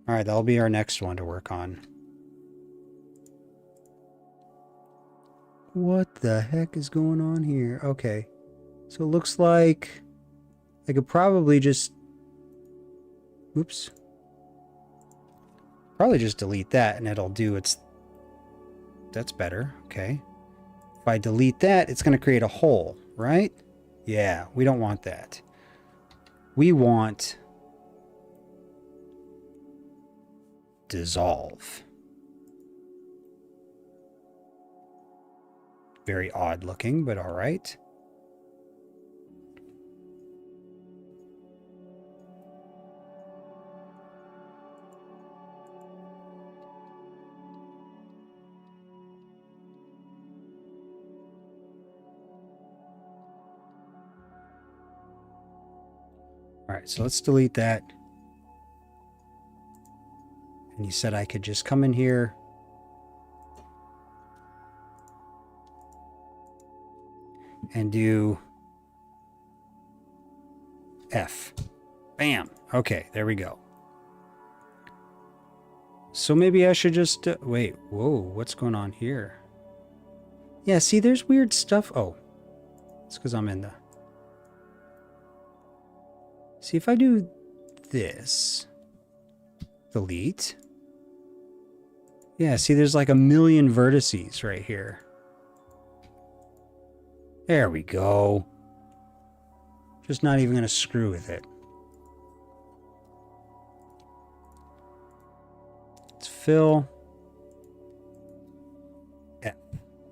All right, that'll be our next one to work on. What the heck is going on here? Okay, so it looks like I could probably just... Oops. Probably just delete that and it'll do its... That's better. Okay. If I delete that, it's going to create a hole, right? Yeah, we don't want that. We want dissolve. Very odd looking, but all right. All right, so let's delete that. And you said I could just come in here. And do F. Bam. Okay, there we go. So maybe I should just... wait, whoa, what's going on here? Yeah, see, there's weird stuff. Oh, it's because I'm in the... See, if I do this, delete. Yeah, see, there's like a million vertices right here. There we go. Just not even going to screw with it. Let's fill. F.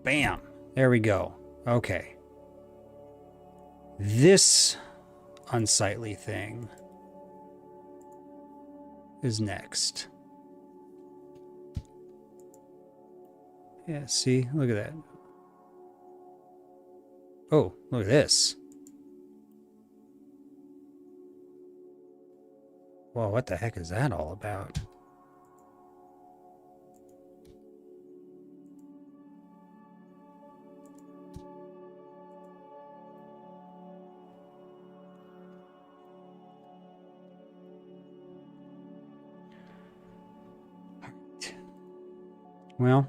Bam. There we go. Okay. This unsightly thing is next. Yeah, see? Look at that. Oh, look at this. Whoa, what the heck is that all about? Well,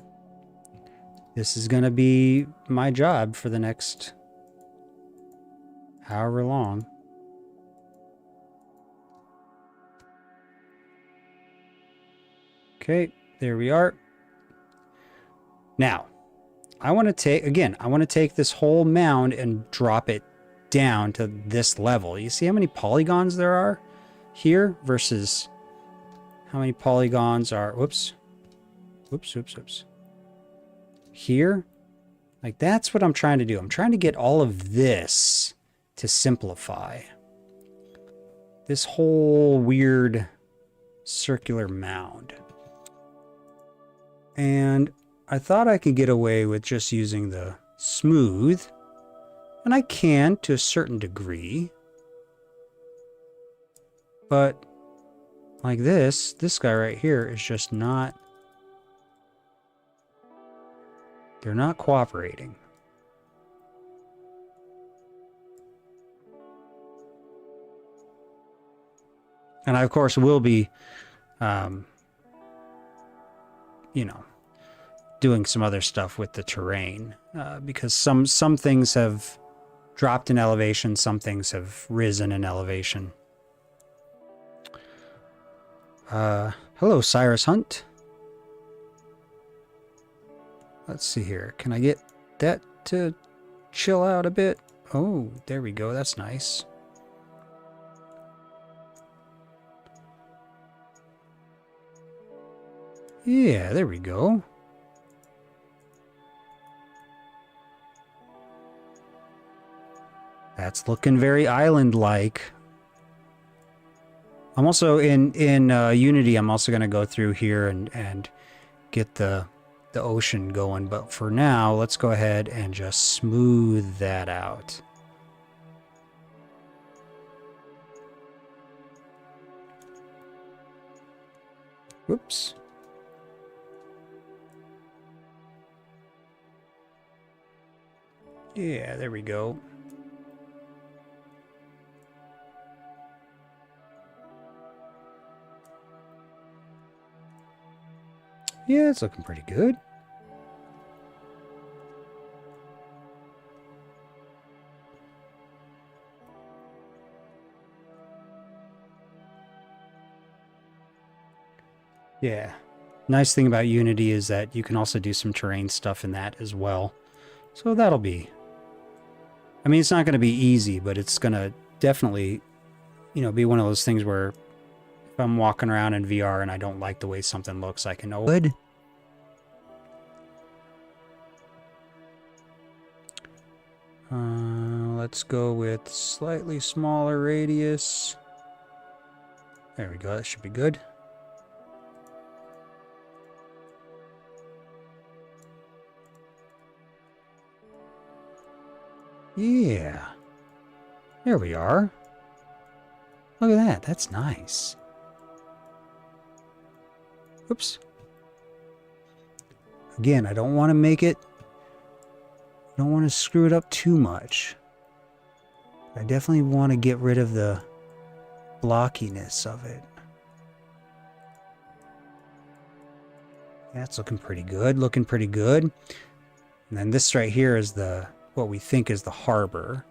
this is going to be my job for the next however long. Okay, there we are. Now, I want to take this whole mound and drop it down to this level. You see how many polygons there are here versus how many polygons are, whoops. Here, like that's what I'm trying to do. I'm trying to get all of this to simplify. This whole weird circular mound. And I thought I could get away with just using the smooth, and I can to a certain degree. But like this guy right here is just not, they're not cooperating. And I, of course, will be, you know, doing some other stuff with the terrain, because some things have dropped in elevation, some things have risen in elevation. Hello, Cyrus Hunt. Let's see here. Can I get that to chill out a bit? Oh, there we go. That's nice. Yeah, there we go. That's looking very island-like. I'm also in Unity. I'm also going to go through here and get the ocean going. But for now, let's go ahead and just smooth that out. Whoops. Yeah, there we go. Yeah, it's looking pretty good. Yeah. Nice thing about Unity is that you can also do some terrain stuff in that as well. So that'll be... I mean, it's not going to be easy, but it's going to definitely, you know, be one of those things where if I'm walking around in VR and I don't like the way something looks, I can know. Good. Let's go with slightly smaller radius. There we go. That should be good. Yeah. There we are. Look at that. That's nice. Oops. Again, I don't want to make it... I don't want to screw it up too much. I definitely want to get rid of the blockiness of it. Yeah, it's looking pretty good. Looking pretty good. And then this right here is the... what we think is the harbor.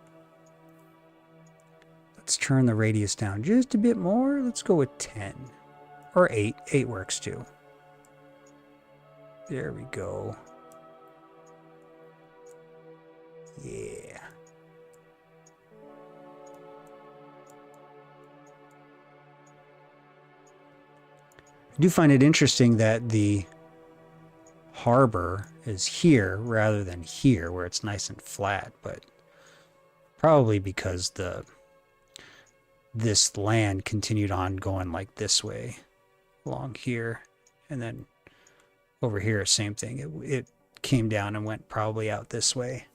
Let's turn the radius down just a bit more. Let's go with 10. Or 8. 8 works too. There we go. Yeah. I do find it interesting that the harbor is here rather than here where it's nice and flat, but probably because this land continued on going like this way along here, and then over here same thing. It came down and went probably out this way.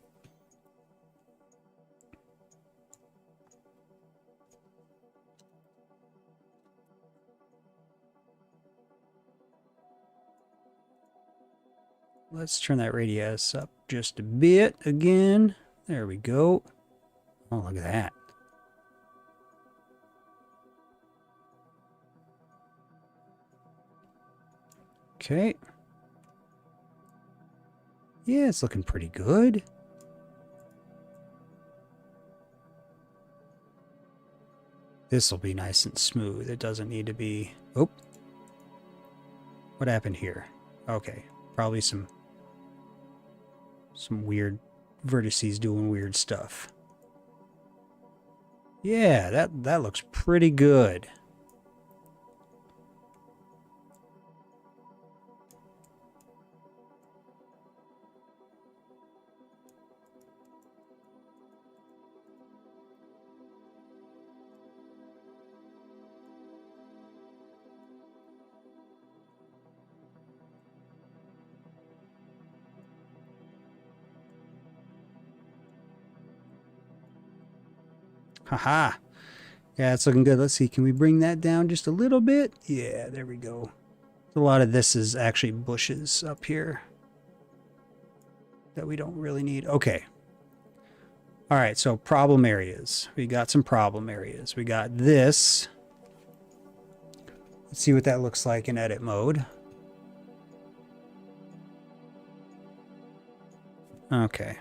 Let's turn that radius up just a bit again. There we go. Oh, look at that. Okay. Yeah, it's looking pretty good. This will be nice and smooth. It doesn't need to be... Oh. What happened here? Okay. Probably some weird vertices doing weird stuff. Yeah, that looks pretty good. Haha. Yeah, it's looking good. Let's see. Can we bring that down just a little bit? Yeah, there we go. A lot of this is actually bushes up here that we don't really need. Okay. All right, so problem areas. We got some problem areas. We got this. Let's see what that looks like in edit mode. Okay.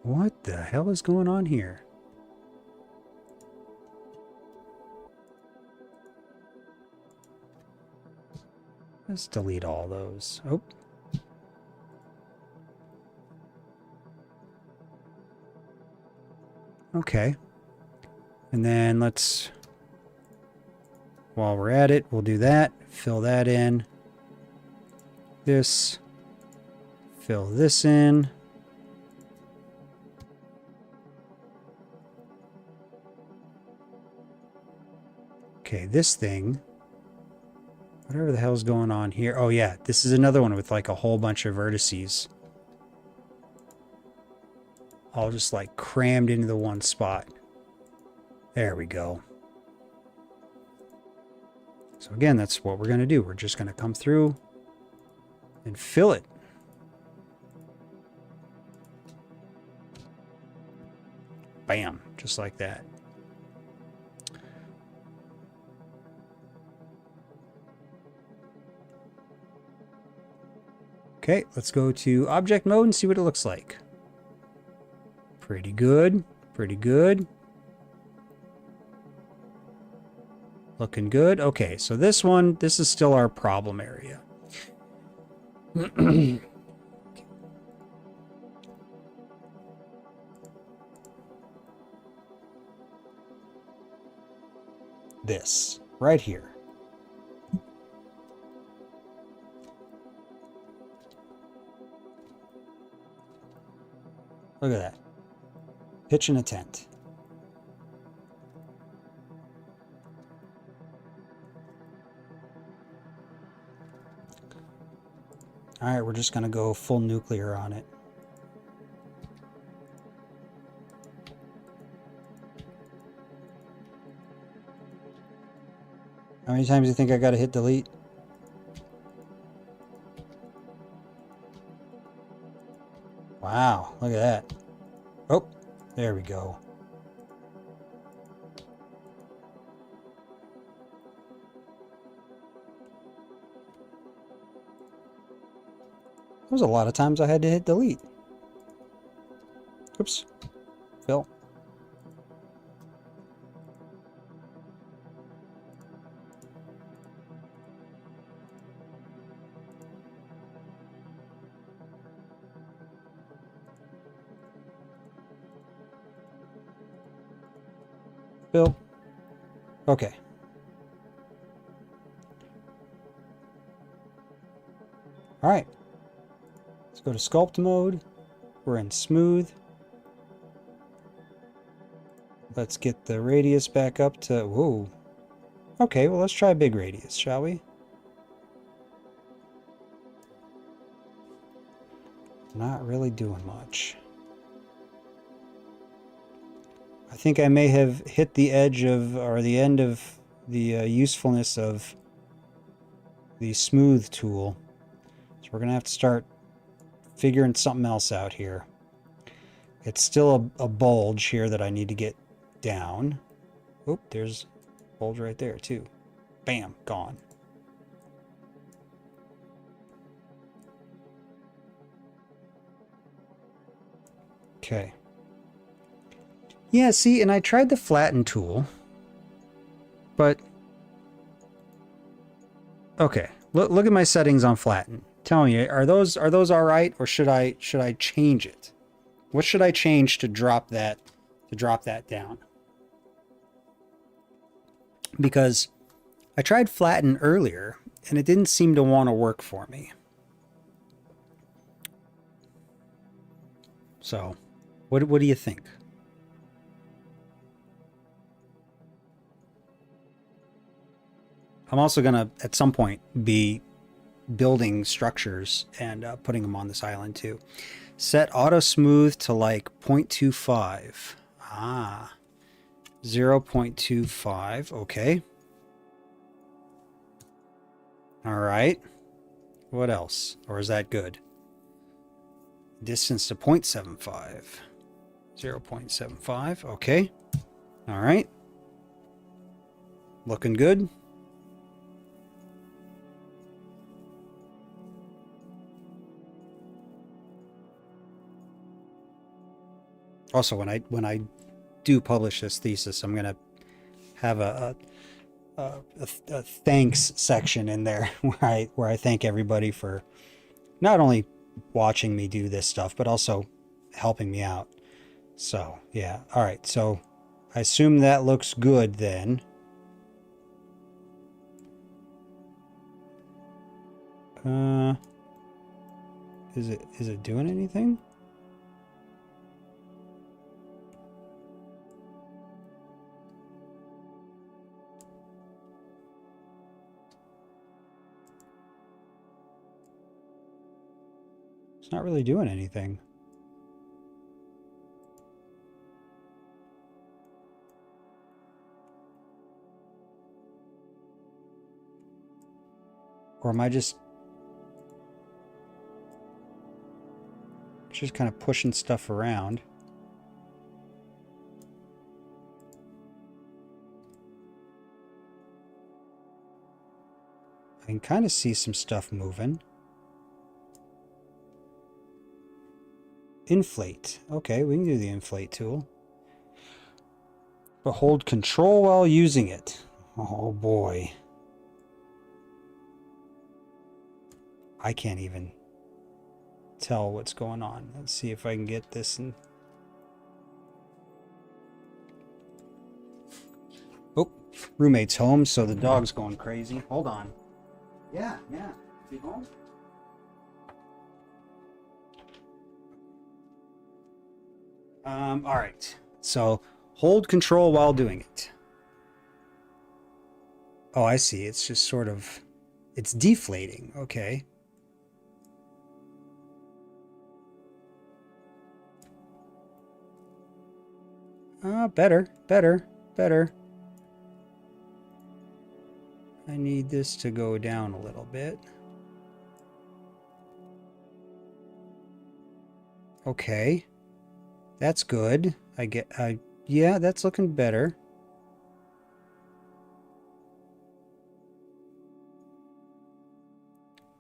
What the hell is going on here? Let's delete all those. Oh. Okay. And then let's, while we're at it, we'll do that. Fill that in. This. Fill this in. Okay, this thing. Whatever the hell's going on here. Oh yeah, this is another one with like a whole bunch of vertices. All just like crammed into the one spot. There we go. So again, that's what we're going to do. We're just going to come through and fill it. Bam, just like that. Okay, let's go to object mode and see what it looks like. Pretty good, pretty good. Looking good. Okay, so this one, this is still our problem area. This, right here. Look at that. Pitching a tent. All right, we're just going to go full nuclear on it. How many times do you think I got to hit delete? Wow, look at that. Oh, there we go. There was a lot of times I had to hit delete. Oops. Phil. Bill. Okay. All right. Let's go to sculpt mode. We're in smooth. Let's get the radius back up to, whoa. Okay, well, let's try big radius, shall we? Not really doing much. I think I may have hit the edge of, or the end of the usefulness of the smooth tool. So we're going to have to start figuring something else out here. It's still a bulge here that I need to get down. Oop, there's a bulge right there too. Bam, gone. Okay. Yeah, see, and I tried the flatten tool, but okay. Look at my settings on flatten. Tell me, are those all right, or should I change it? What should I change to drop that down? Because I tried flatten earlier and it didn't seem to want to work for me. So, what do you think? I'm also gonna at some point be building structures and putting them on this island too. Set auto smooth to like 0.25. Ah, 0.25. Okay. All right. What else? Or is that good? Distance to 0.75. 0.75. Okay. All right. Looking good. Also, when I do publish this thesis, I'm gonna have a thanks section in there where I thank everybody for not only watching me do this stuff, but also helping me out. So yeah, all right. So I assume that looks good then. Is it doing anything? It's not really doing anything. Or am I just kind of pushing stuff around? I can kind of see some stuff moving. Inflate. Okay, we can do the inflate tool. But hold control while using it. Oh boy. I can't even tell what's going on. Let's see if I can get this in. Oh, roommate's home, so the dog's going crazy. Hold on. Yeah. Is he home? All right. So hold control while doing it. Oh, I see. It's just sort of, it's deflating. Okay. Better. I need this to go down a little bit. Okay. That's good. Yeah, that's looking better.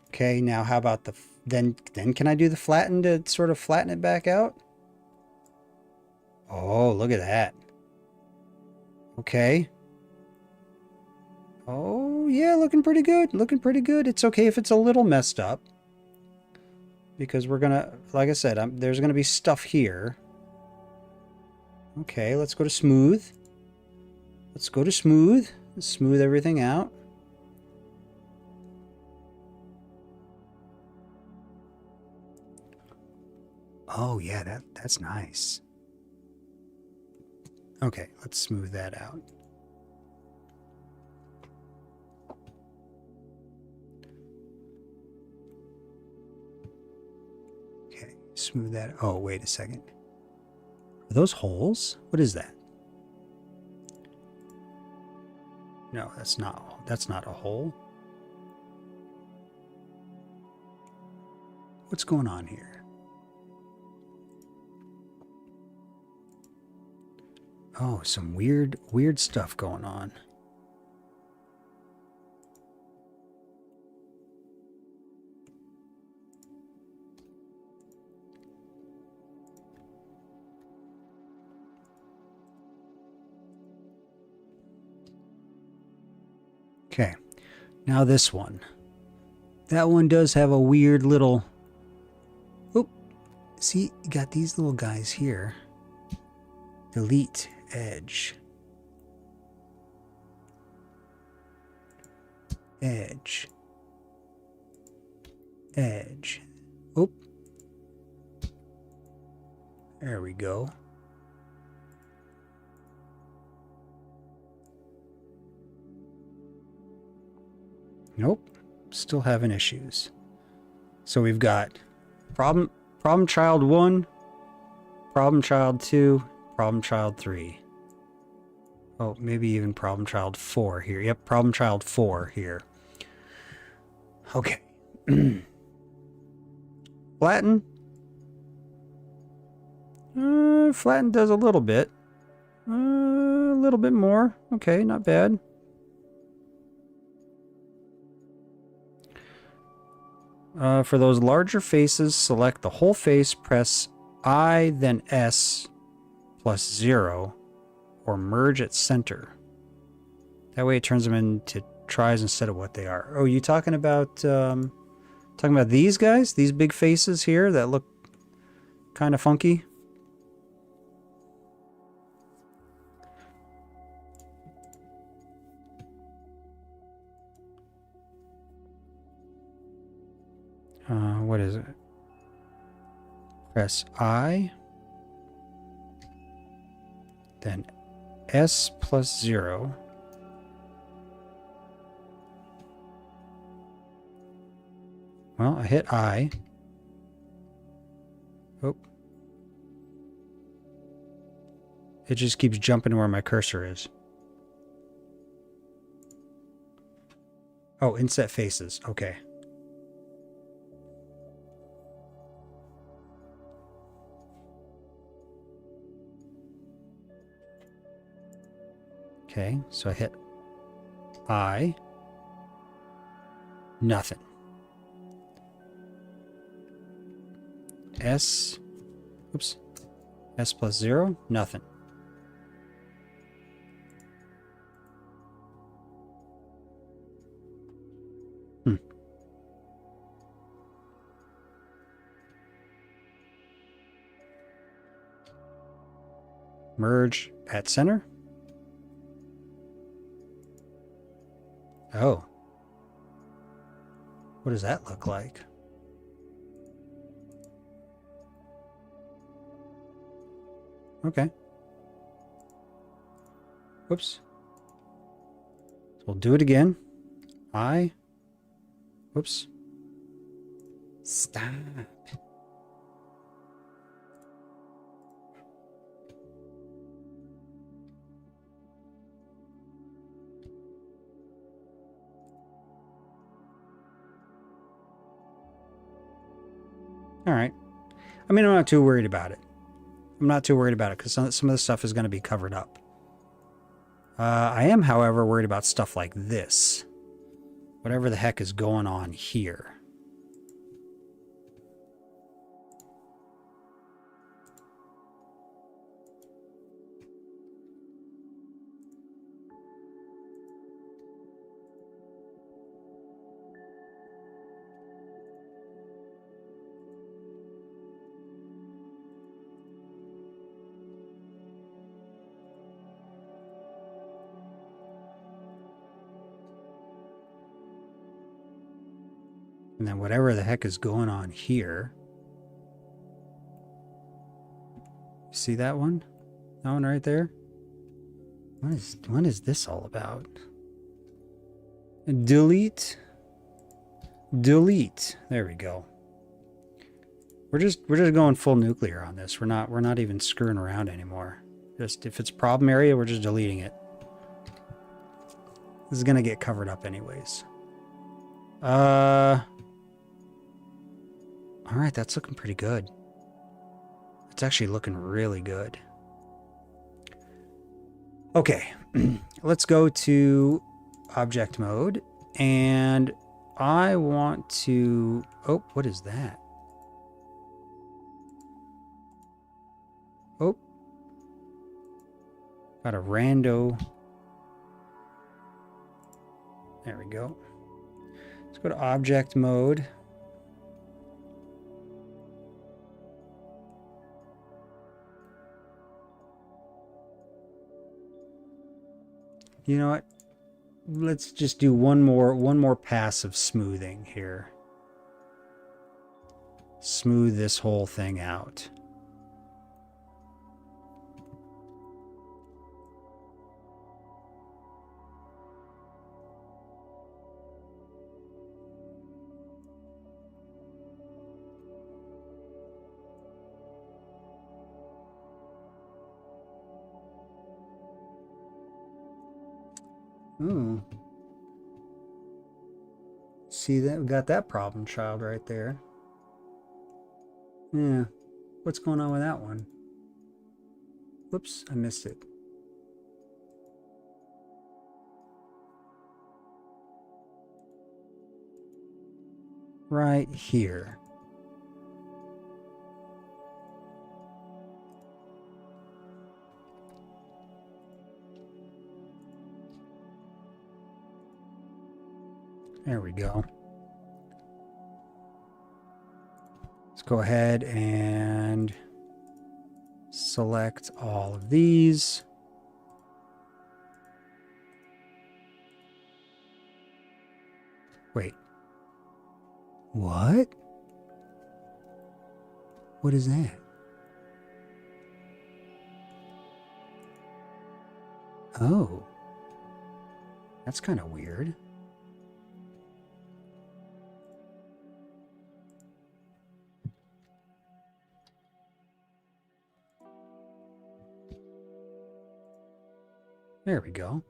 Okay, now how about then can I do the flatten to sort of flatten it back out? Oh, look at that. Okay. Oh, yeah, looking pretty good. It's okay if it's a little messed up. Because we're gonna, like I said, there's gonna be stuff here. Okay, let's go to smooth. Let's smooth everything out. Oh, yeah, that's nice. Okay, let's smooth that out. Okay, smooth that. Oh, wait a second. Are those holes? What is that? No, that's not a hole. What's going on here? Oh, some weird stuff going on. Okay, now this one. That one does have a weird little... Oh, see, you got these little guys here. Delete edge. Edge. Edge. Oop. There we go. Nope. still having issues. So we've got problem child 1, problem child 2, problem child 3. Oh, maybe even problem child 4 here. Yep, problem child 4 here. Okay. Flatten. Flatten does a little bit. A little bit more. Okay, not bad. For those larger faces, select the whole face, press I, then S plus 0, or merge at center. That way it turns them into tries instead of what they are. Oh, you talking about these guys? These big faces here that look kind of funky? What is it? Press I, then S plus 0. Well, I hit I. Oh. It just keeps jumping where my cursor is. Oh, inset faces. Okay. Okay, so I hit I. Nothing. S. Oops. S plus 0. Nothing. Merge at center. Oh. What does that look like? Okay. Whoops. So we'll do it again. I. Whoops. Stop. All right. I mean, I'm not too worried about it. I'm not too worried about it because some of the stuff is going to be covered up. I am, however, worried about stuff like this. Whatever the heck is going on here. And then whatever the heck is going on here. See that one? That one right there? What is this all about? Delete. Delete. There we go. We're just going full nuclear on this. We're not even screwing around anymore. Just if it's a problem area, we're just deleting it. This is gonna get covered up anyways. Alright, that's looking pretty good. It's actually looking really good. Okay, let's go to object mode, and I want to... Oh, what is that? Oh. Got a rando. There we go. Let's go to object mode. You know what? Let's just do one more pass of smoothing here. Smooth this whole thing out. Ooh. See that? We got that problem child right there. Yeah. What's going on with that one? Whoops, I missed it. Right here. There we go. Let's go ahead and select all of these. Wait. What? What is that? Oh. That's kind of weird. There we go.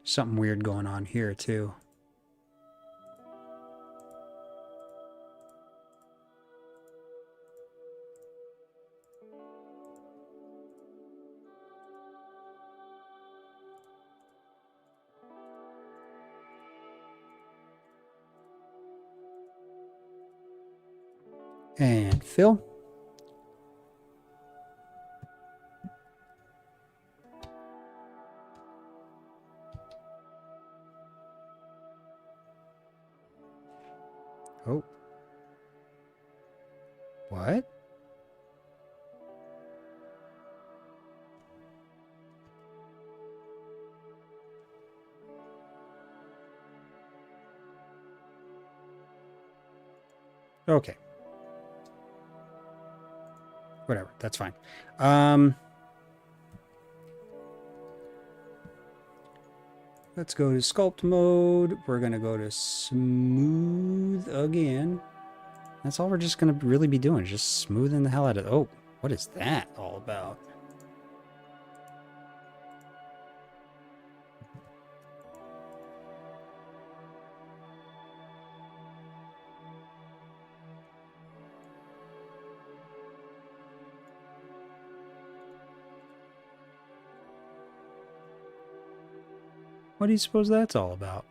Something weird going on here, too. And fill. Oh. What? Okay. Whatever, that's fine. Let's go to sculpt mode. We're gonna go to smooth again. That's all we're just gonna really be doing, just smoothing the hell out of it. Oh, what is that all about? What do you suppose that's all about?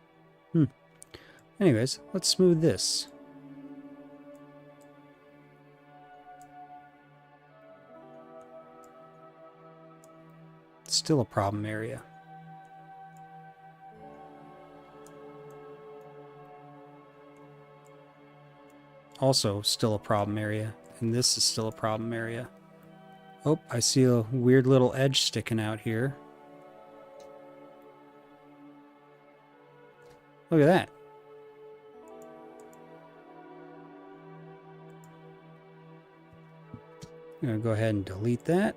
Anyways, let's smooth this. It's still a problem area. Also still a problem area. And this is still a problem area. Oh, I see a weird little edge sticking out here. Look at that. I'm going to go ahead and delete that.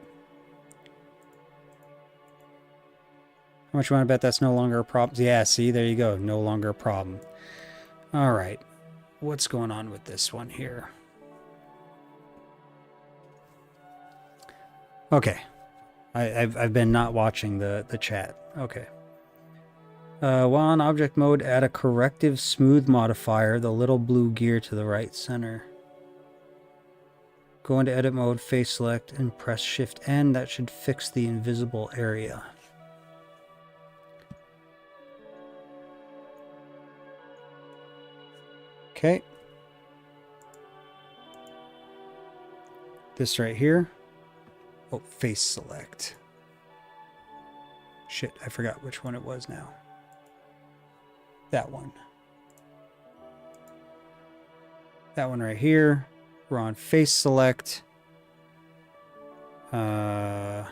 How much you want to bet that's no longer a problem? Yeah, see, there you go. No longer a problem. All right. What's going on with this one here? Okay. I've been not watching the chat. Okay. While on object mode, add a corrective smooth modifier, the little blue gear to the right center. Go into edit mode, face select, and press Shift N. That should fix the invisible area. Okay. This right here. Oh, face select. Shit, I forgot which one it was now. That one. That one right here. We're on face select. Press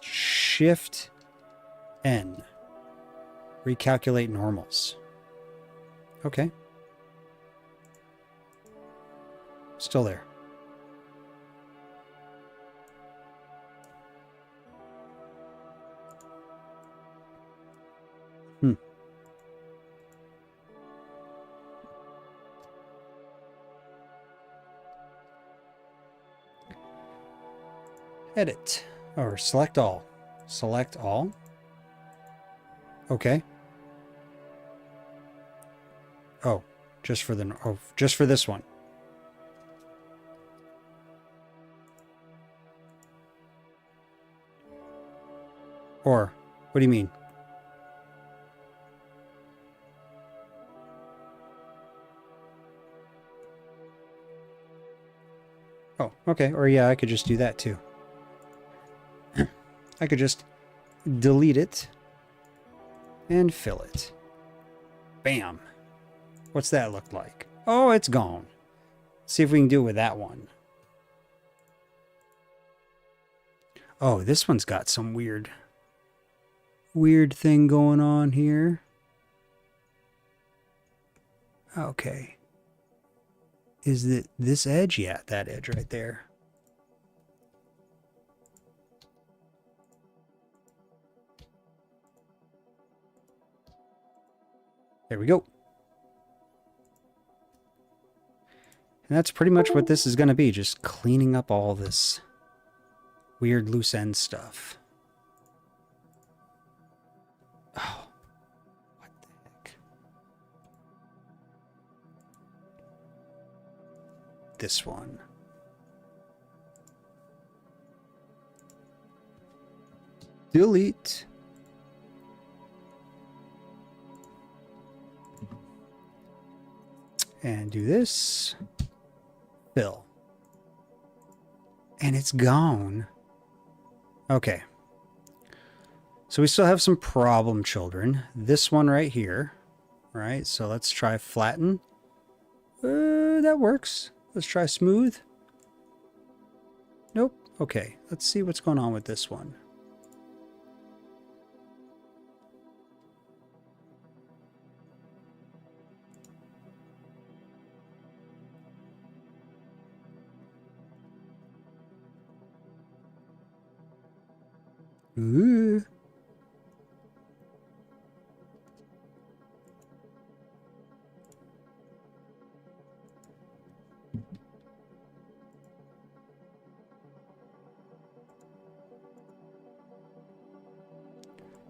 Shift N. Recalculate normals. Okay. Still there. Edit. Or select all. Select all. Okay. Oh, just for this one. Or, what do you mean? Oh, okay. Or yeah, I could just do that too. I could just delete it and fill it. Bam. What's that look like? Oh, it's gone. See if we can do it with that one. Oh, this one's got some weird thing going on here. Okay. Is it this edge? Yeah, that edge right there. There we go. And that's pretty much what this is going to be, just cleaning up all this weird loose end stuff. Oh, what the heck? This one. Delete. And do this. Fill. And it's gone. Okay. So we still have some problem children. This one right here. Right? So let's try flatten. That works. Let's try smooth. Nope. Okay. Let's see what's going on with this one. Ooh.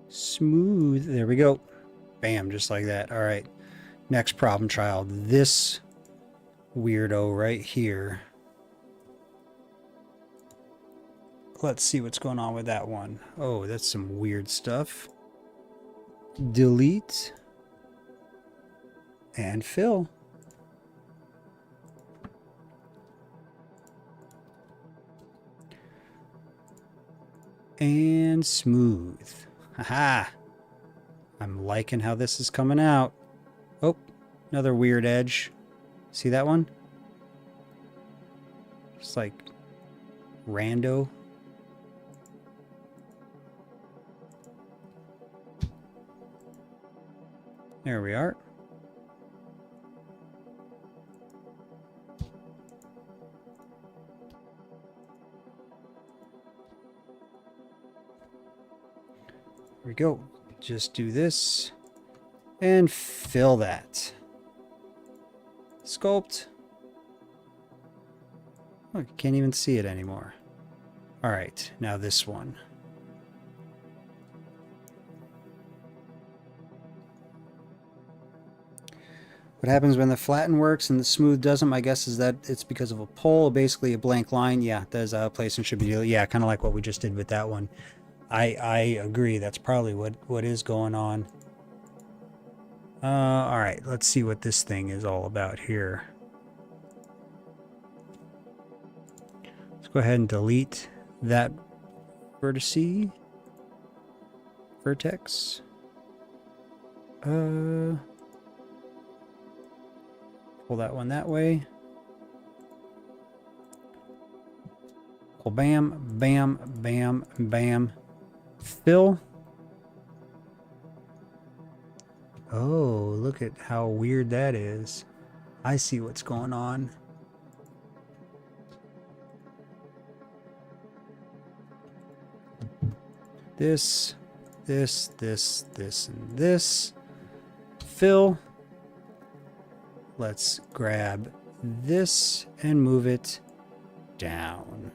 Smooth. There we go. Bam, just like that. All right. Next problem child. This weirdo right here. Let's see what's going on with that one. Oh, that's some weird stuff. Delete. And fill. And smooth. Haha. I'm liking how this is coming out. Oh, another weird edge. See that one? Just like rando. There we are. Here we go. Just do this and fill that. Sculpt. Oh, you can't even see it anymore. All right, now this one. What happens when the flatten works and the smooth doesn't? My guess is that it's because of a pole, basically a blank line. Yeah, there's a place and should be. Yeah, kind of like what we just did with that one. I agree. That's probably what is going on. All right, let's see what this thing is all about here. Let's go ahead and delete that vertex. Pull that one that way. Well, bam, bam, bam, bam. Fill. Oh, look at how weird that is. I see what's going on. This, this, and this. Fill. Let's grab this and move it down.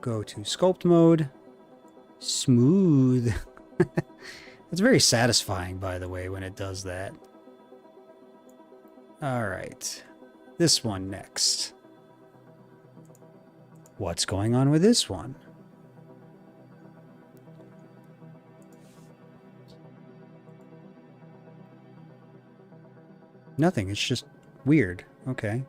go to sculpt mode, smooth. It's very satisfying, by the way, when it does that. All right, this one next. What's going on with this one? Nothing, it's just weird. Okay.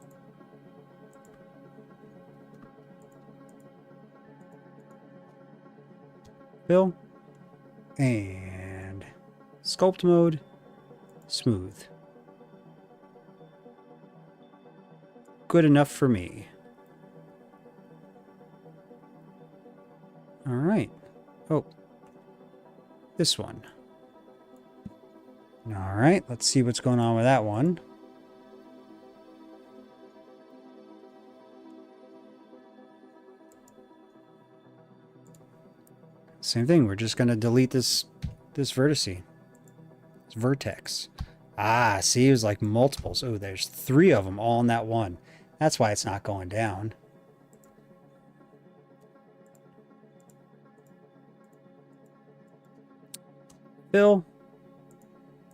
Fill. And sculpt mode, smooth. Good enough for me. All right. Oh, this one. All right, let's see what's going on with that one. Same thing, we're just going to delete this vertice. This vertex. Ah, see, it was like multiples. Oh, there's 3 of them all in that one. That's why it's not going down. Fill.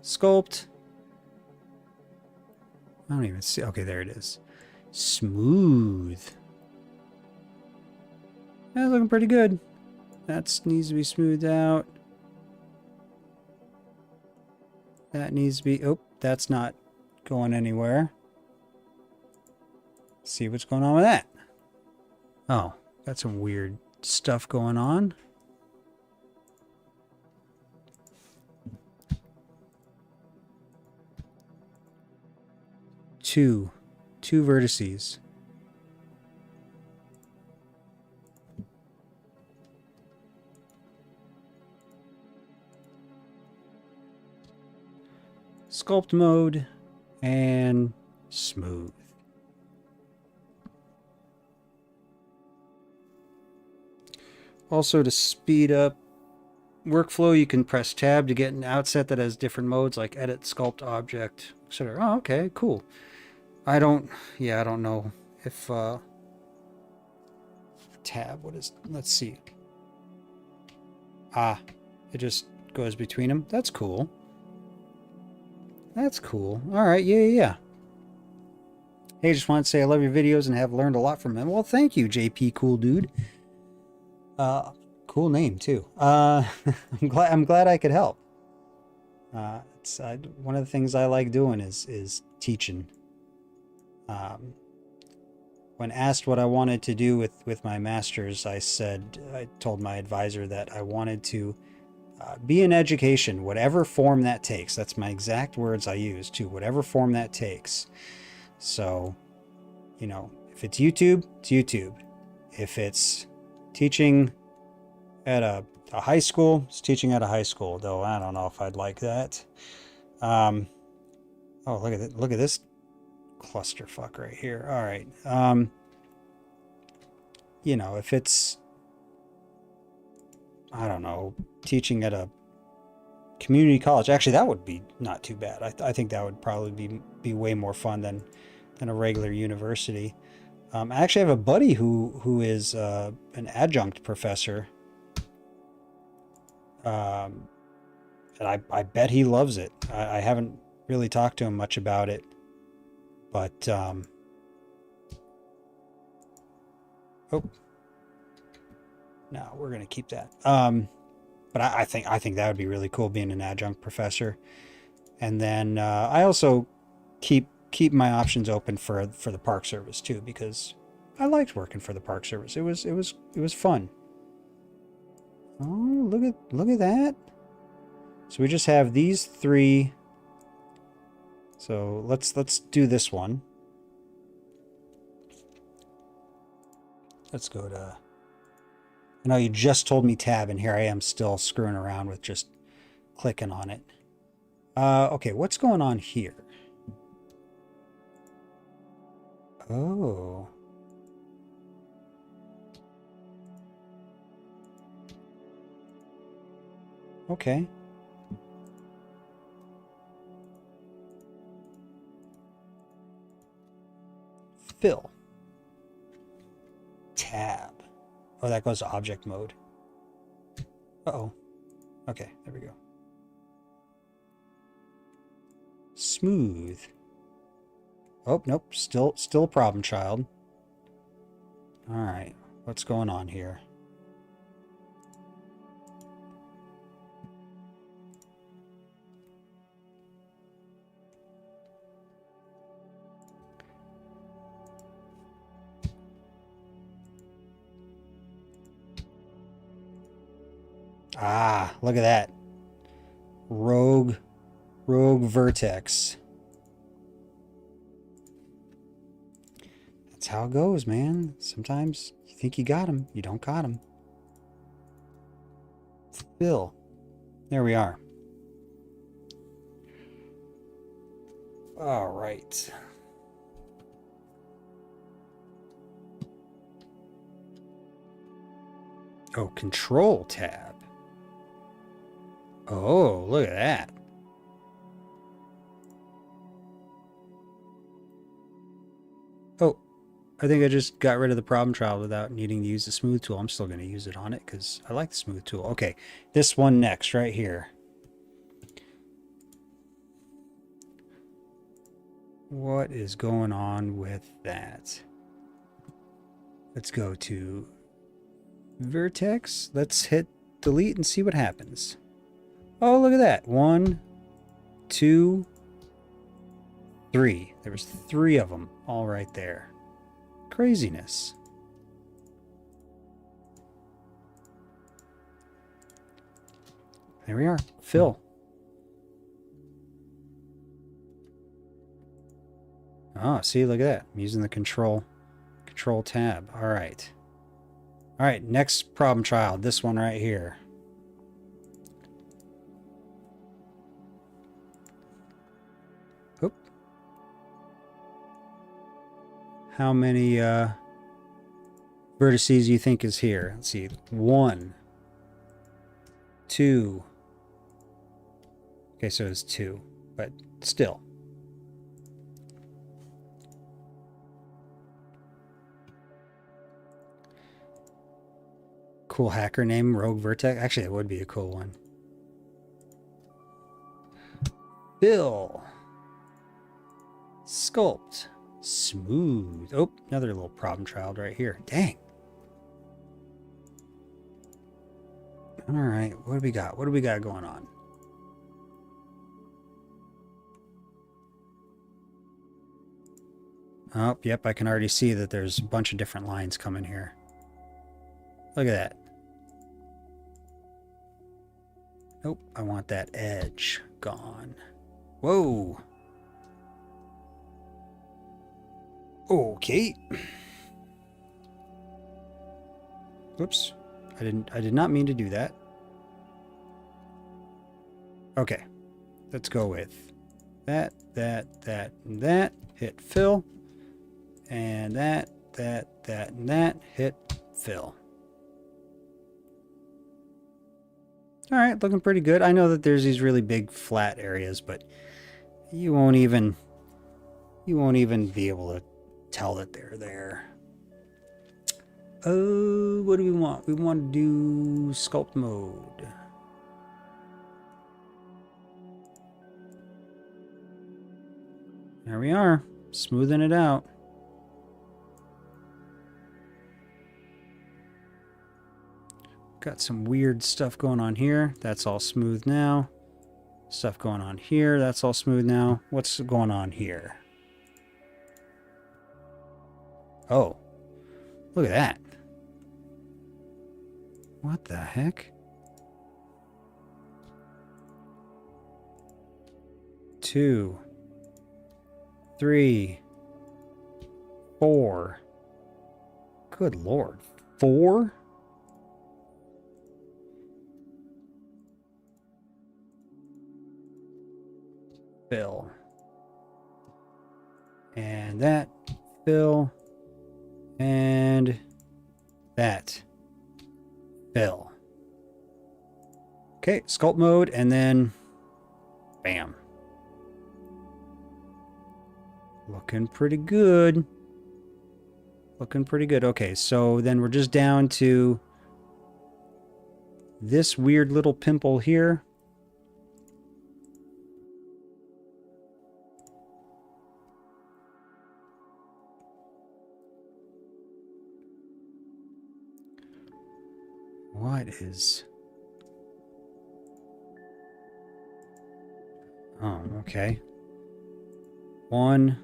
Sculpt. I don't even see. Okay, there it is. Smooth. That's looking pretty good. That needs to be smoothed out. That needs to be... Oh, that's not going anywhere. Let's see what's going on with that. Oh, got some weird stuff going on. Two vertices. Sculpt mode and smooth. Also, to speed up workflow, you can press tab to get an outset that has different modes like edit, sculpt, object, etc. Oh, okay, cool. I don't know if tab, what is, let's see. Ah, it just goes between them. That's cool. That's cool. All right, yeah. Hey, just wanted to say I love your videos and have learned a lot from them. Well, thank you, JP Cool Dude. Cool name too. I'm glad I could help. It's one of the things I like doing is teaching. When asked what I wanted to do with my master's, I told my advisor that I wanted to be in education, whatever form that takes. That's my exact words I use too, whatever form that takes. So, you know, if it's YouTube, it's YouTube. If it's teaching at a high school, it's teaching at a high school, though I don't know if I'd like that. Oh, look at this clusterfuck right here. All right. You know, if it's, I don't know, teaching at a community college, actually that would be not too bad. I think that would probably be way more fun than a regular university. I actually have a buddy who is an adjunct professor, and I bet he loves it. I haven't really talked to him much about it, but oh, no, we're gonna keep that. But I think that would be really cool, being an adjunct professor. And then I also keep my options open for the Park Service too, because I liked working for the Park Service. It was fun. Oh, look at that. So we just have these 3. So let's do this one. Let's go to, I know you just told me tab, and here I am still screwing around with just clicking on it. Okay, what's going on here? Oh. Okay. Fill. Tab. Oh, that goes to object mode. Uh-oh. Okay, there we go. Smooth. Oh, nope. Still a problem child. All right. What's going on here? Ah, look at that. Rogue vertex. That's how it goes, man. Sometimes you think you got him, you don't got him. Fill. There we are. All right. Oh, control tab. Oh, look at that. Oh, I think I just got rid of the problem child without needing to use the smooth tool. I'm still going to use it on it because I like the smooth tool. Okay, this one next right here. What is going on with that? Let's go to vertex. Let's hit delete and see what happens. Oh, look at that. 1, 2, 3. There was 3 of them all right there. Craziness. There we are. Fill. Oh, see, look at that. I'm using the control tab. All right. All right, next problem child. This one right here. Oop. How many vertices do you think is here? Let's see. 1, 2. Okay, so it's 2, but still. Cool hacker name, Rogue Vertex. Actually, it would be a cool one. Fill. Sculpt. Smooth. Oh, another little problem child right here. Dang. All right, what do we got? What do we got going on? Oh, yep, I can already see that there's a bunch of different lines coming here. Look at that. Nope, I want that edge gone. Whoa. Okay. Whoops. I did not mean to do that. Okay. Let's go with that, and that. Hit fill. And that, and that. Hit fill. All right, looking pretty good. I know that there's these really big flat areas, but you won't even be able to tell that they're there. Oh, what do we want? We want to do sculpt mode. There we are, smoothing it out. Got some weird stuff going on here. That's all smooth now. Stuff going on here. That's all smooth now. What's going on here? Oh, look at that. What the heck? 2, 3, 4. Good Lord. 4? Fill. And that. Fill. And that. Fill. Okay, sculpt mode, and then bam. Looking pretty good. Looking pretty good. Okay, so then we're just down to this weird little pimple here. What is... Oh, okay. 1,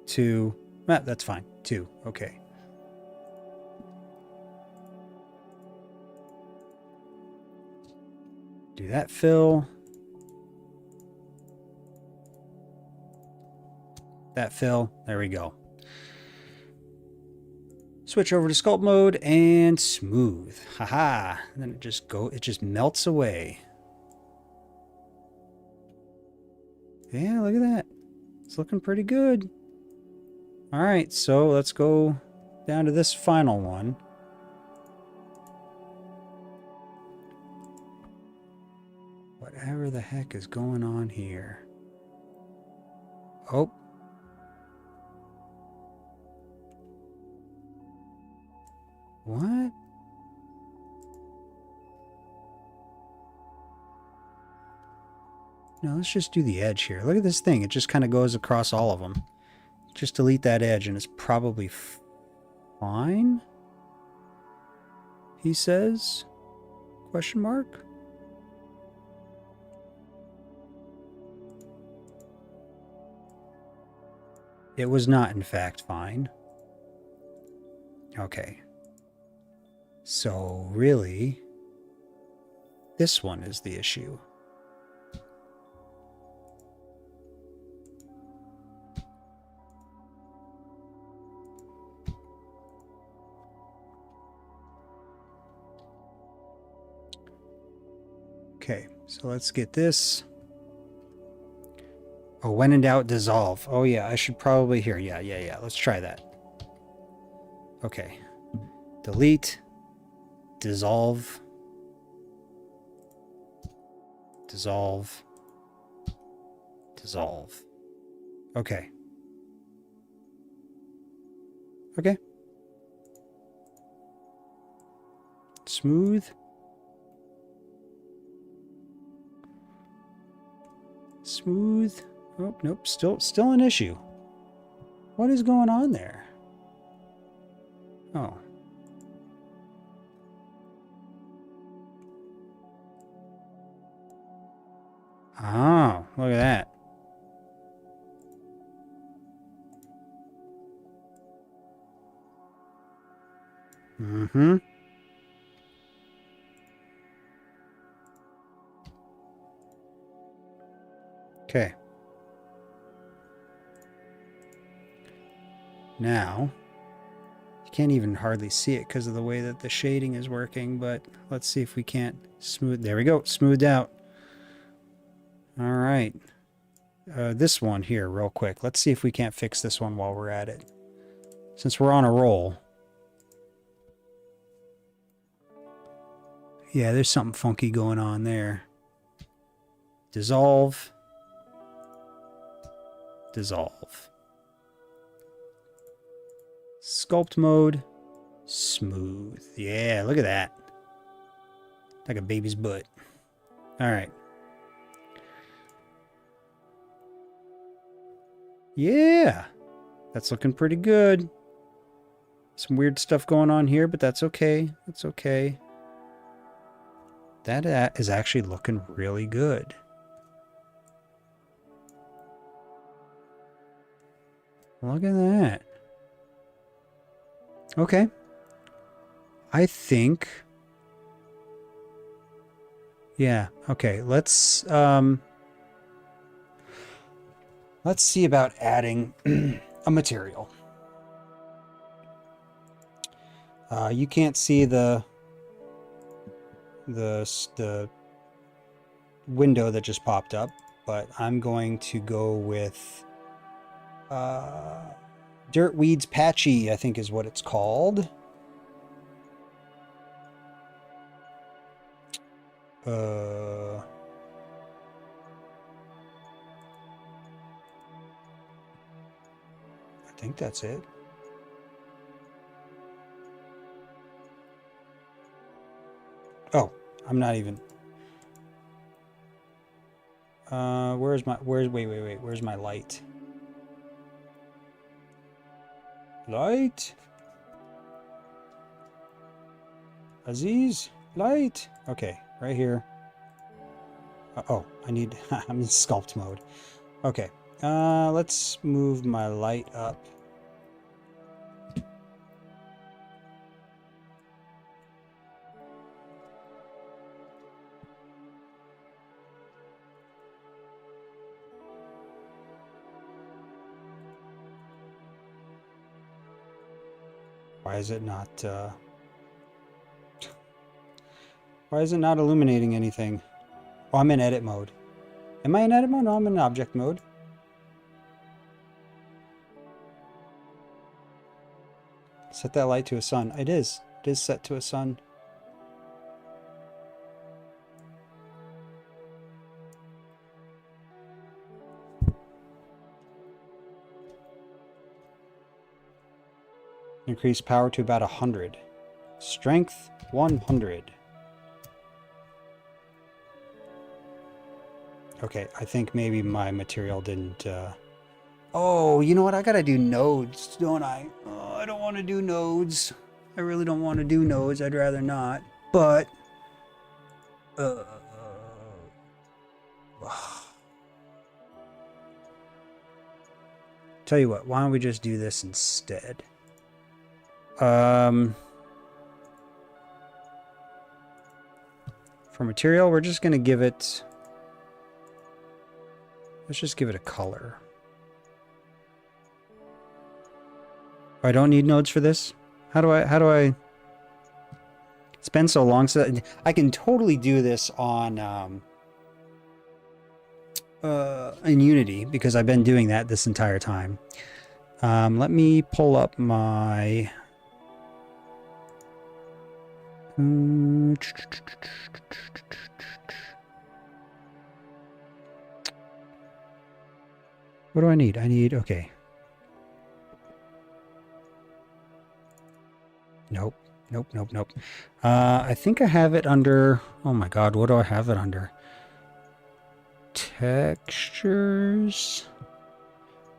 2... Ah, that's fine. 2. Okay. Do that fill. That fill. There we go. Switch over to sculpt mode and smooth. Haha. And then it just melts away. Yeah, look at that. It's looking pretty good. All right, so let's go down to this final one. Whatever the heck is going on here. Oh. What? No, let's just do the edge here. Look at this thing. It just kind of goes across all of them. Just delete that edge and it's probably fine, he says? Question mark? It was not, in fact, fine. Okay. So, really, this one is the issue. Okay, so let's get this. Oh, when in doubt, dissolve. Oh yeah, I should probably here. Yeah. Let's try that. Okay. Delete. Dissolve. Dissolve. Dissolve. Okay. Okay. Smooth. Smooth. Oh, nope. Still an issue. What is going on there? Oh. Oh, look at that. Mm-hmm. Okay. Now, you can't even hardly see it because of the way that the shading is working, but let's see if we can't smooth. There we go. Smoothed out. All right. This one here real quick. Let's see if we can't fix this one while we're at it. Since we're on a roll. Yeah, there's something funky going on there. Dissolve. Dissolve. Sculpt mode. Smooth. Yeah, look at that. Like a baby's butt. All right. Yeah. That's looking pretty good. Some weird stuff going on here, but that's okay. That's okay. That is actually looking really good. Look at that. Okay. I think... Yeah, okay. Let's see about adding a material. You can't see the window that just popped up, but I'm going to go with Dirt Weeds Patchy, I think is what it's called. I think that's it. Oh, I'm not even. Where's my light? Light? Aziz? Light? Okay, right here. Oh, I need, I'm in sculpt mode. Okay, let's move my light up. Why is it not, why is it not illuminating anything? Oh, I'm in edit mode. Am I in edit mode? No, I'm in object mode. Set that light to a sun. It is. It is set to a sun. Increase power to about 100. Strength 100. Okay, I think maybe my material didn't... Oh, you know what? I gotta do nodes, don't I? Oh, I don't want to do nodes. I really don't want to do nodes. I'd rather not. But... Tell you what, why don't we just do this instead? For material, we're just gonna give it... Let's just give it a color. I don't need nodes for this? How do I... It's been so long, so I can totally do this on in Unity because I've been doing that this entire time. Let me pull up my what do I need? I need, okay. Nope. Nope, nope, nope. I think I have it under... Oh my god, what do I have it under? Textures...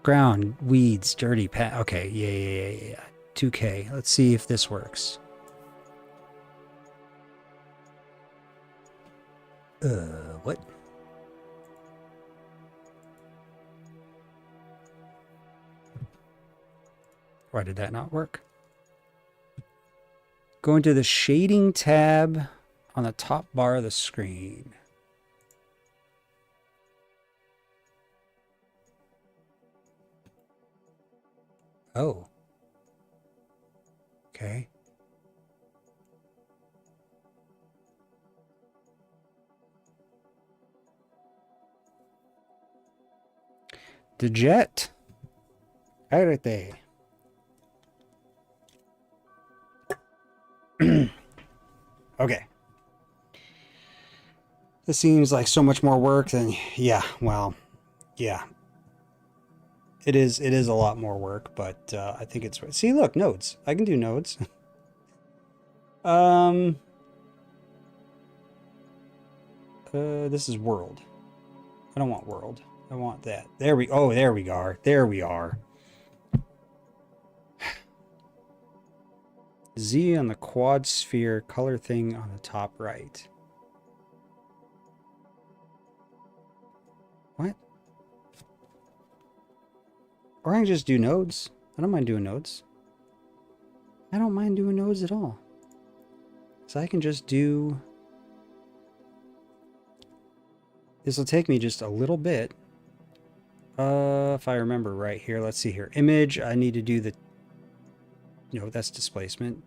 Ground, weeds, dirty pat... Okay, yeah. 2K. Let's see if this works. What? Why did that not work? Go into the shading tab on the top bar of the screen. Oh. Okay. The jet. Arete. Okay. This seems like so much more work than... Yeah, well, yeah. It is a lot more work, but I think it's... See, look, nodes. I can do nodes. This is world. I don't want world. I want that. There we... Oh, there we are. There we are. Z on the quad sphere color thing on the top right. What? Or I can just do nodes. I don't mind doing nodes. I don't mind doing nodes at all. So I can just do... This will take me just a little bit. If I remember right here, let's see here. Image, I need to do the... No, that's displacement.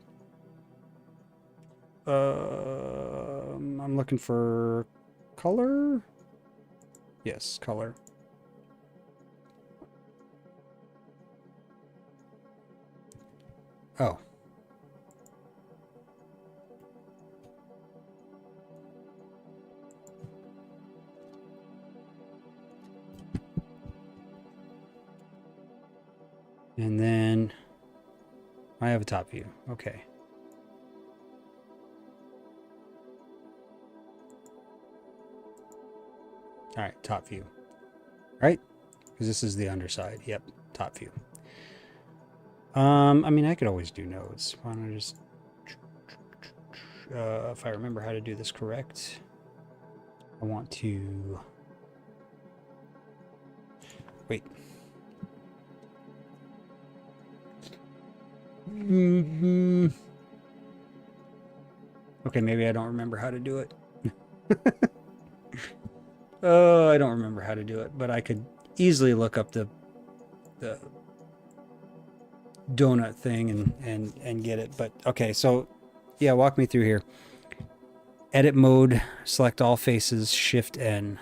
I'm looking for color. Yes, color. Oh. And then I have a top view. Okay. All right, top view. Right? Because this is the underside. Yep, top view. I mean, I could always do nodes. Why don't I just... if I remember how to do this correct, I want to... Wait. Okay, maybe I don't remember how to do it. Oh, I don't remember how to do it, but I could easily look up the donut thing and get it. But okay, so yeah, walk me through here. Edit mode, select all faces, Shift N.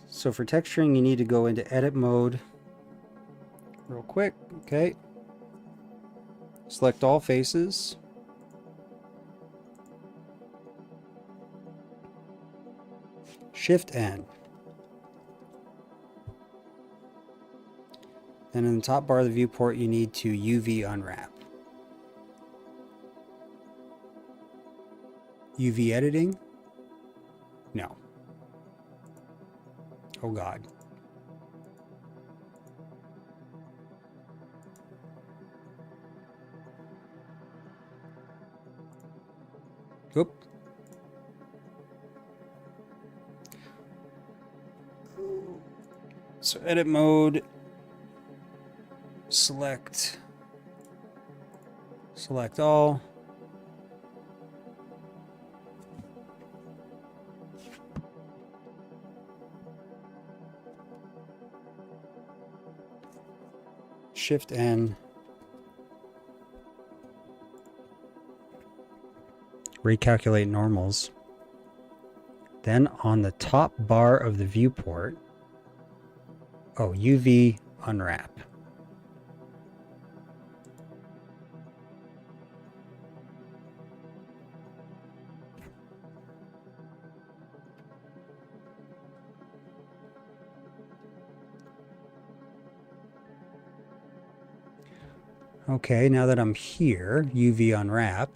So for texturing, you need to go into edit mode real quick. Okay. Select all faces. Shift N. Then in the top bar of the viewport, you need to UV unwrap. UV editing? No. Oh God. Oop. So edit mode, select all. Shift N. Recalculate normals. Then on the top bar of the viewport, oh, UV unwrap. Okay, now that I'm here, UV unwrap.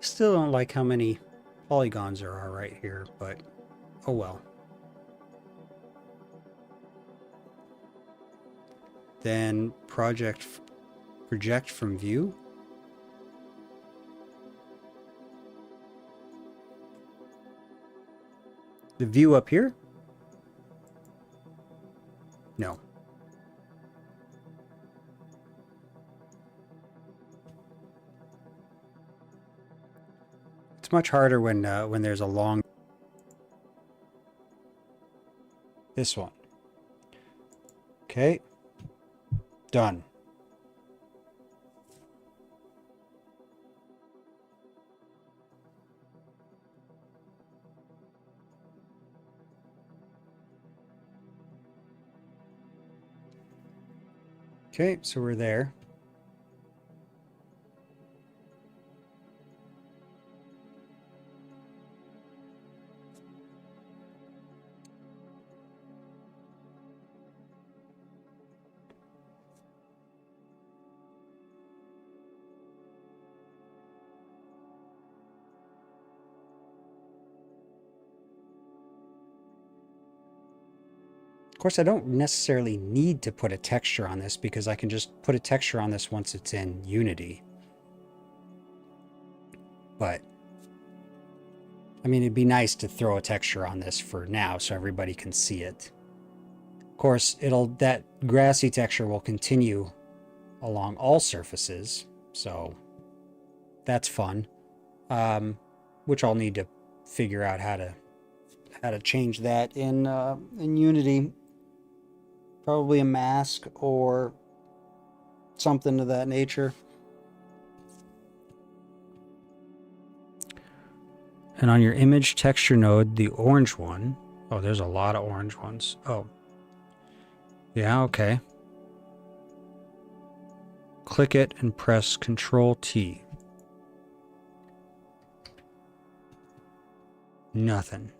Still don't like how many polygons there are right here, but oh well. Then project from view. The view up here? No. It's much harder when there's a long... This one. Okay. Done. Okay, so we're there. Of course, I don't necessarily need to put a texture on this because I can just put a texture on this once it's in Unity. But, I mean, it'd be nice to throw a texture on this for now so everybody can see it. Of course, that grassy texture will continue along all surfaces, so that's fun. Which I'll need to figure out how to change that in Unity. Probably a mask or something of that nature. And on your image texture node, the orange one, Oh, there's a lot of orange ones. Oh. Yeah, okay. Click it and press Control T. Nothing.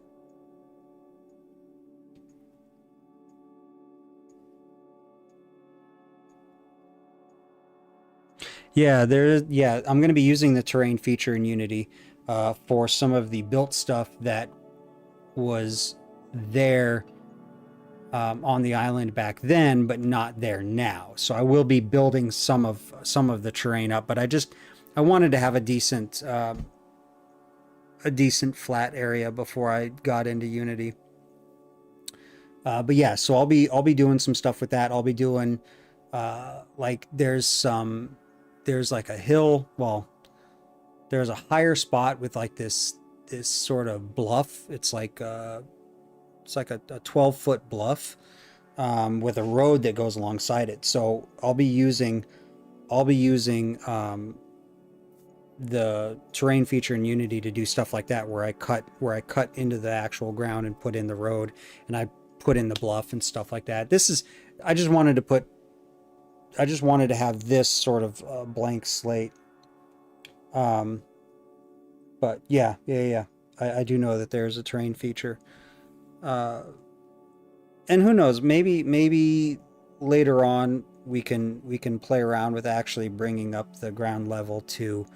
Yeah, I'm going to be using the terrain feature in Unity for some of the built stuff that was there on the island back then, but not there now. So I will be building some of the terrain up, but I wanted to have a decent flat area before I got into Unity. But yeah, so I'll be doing some stuff with that. I'll be doing like there's like a hill. Well, there's a higher spot with like this sort of bluff. It's like a 12-foot bluff with a road that goes alongside it. So I'll be using the terrain feature in Unity to do stuff like that, where I cut into the actual ground and put in the road, and I put in the bluff and stuff like that. I just wanted to have this sort of blank slate. But yeah. I do know that there's a terrain feature. And who knows, maybe later on we can play around with actually bringing up the ground level to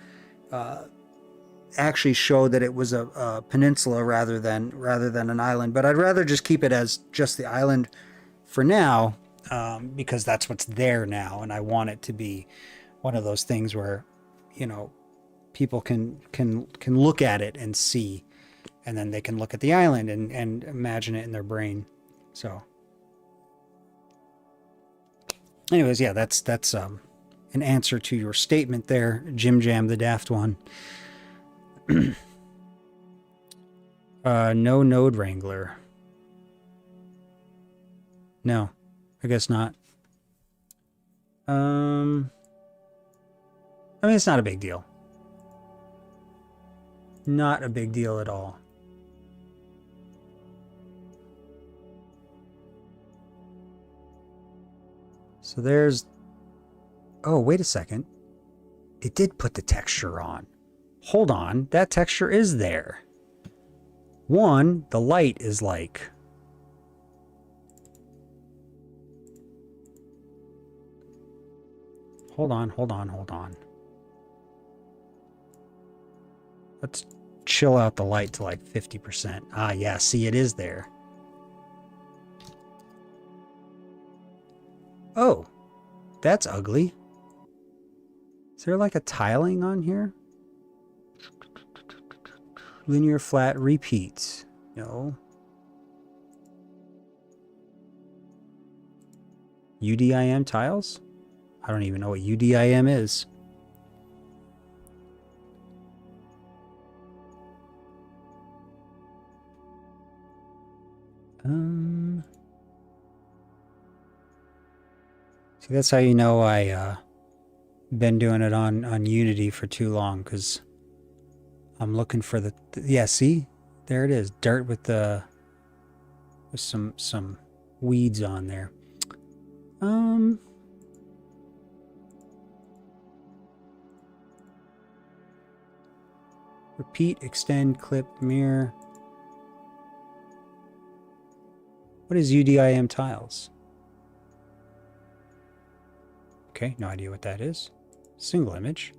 actually show that it was a peninsula rather than an island. But I'd rather just keep it as just the island for now, because that's what's there now, and I want it to be one of those things where, you know, people can look at it and see, and then they can look at the island and imagine it in their brain. So anyways, yeah, that's an answer to your statement there, Jim Jam the Daft One. No node wrangler. No, I guess not. I mean, it's not a big deal. Not a big deal at all. So there's... Oh, wait a second. It did put the texture on. Hold on, that texture is there. One, the light is like... Hold on. Let's chill out the light to like 50%. Ah, yeah, see, it is there. Oh, that's ugly. Is there like a tiling on here? Linear flat repeats. No. UDIM tiles? I don't even know what UDIM is. See, that's how you know I been doing it on Unity for too long, because I'm looking for the yeah, see? There it is. Dirt with some weeds on there. Repeat, extend, clip, mirror. What is UDIM tiles? Okay, no idea what that is. Single image.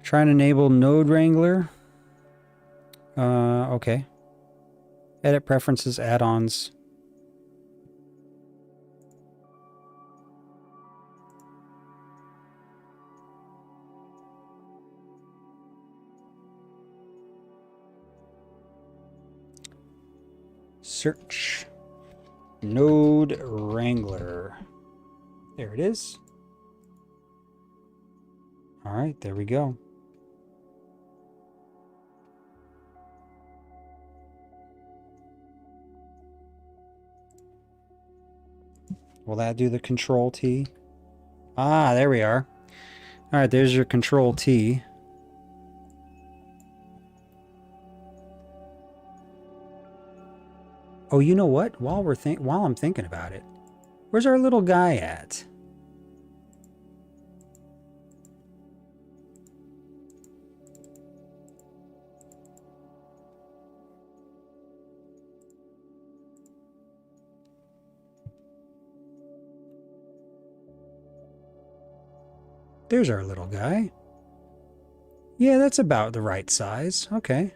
Try and enable Node Wrangler. Okay. Edit preferences, add-ons. Search. Node Wrangler. There it is. All right, there we go. Will that do the Control T? Ah, there we are. All right, there's your Control T. Oh, you know what? While I'm thinking about it, where's our little guy at? There's our little guy. Yeah, that's about the right size. Okay.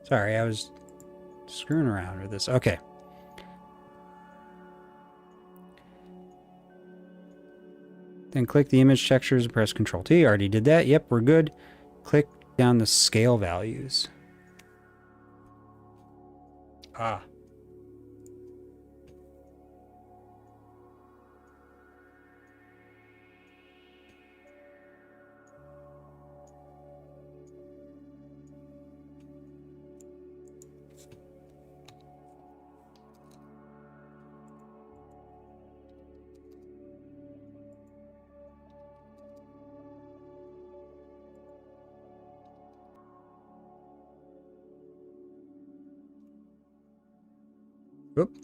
Sorry, I was screwing around with this. Okay. Then click the image textures and press Ctrl T. Already did that. Yep, we're good. Click down the scale values. Ah. Oop.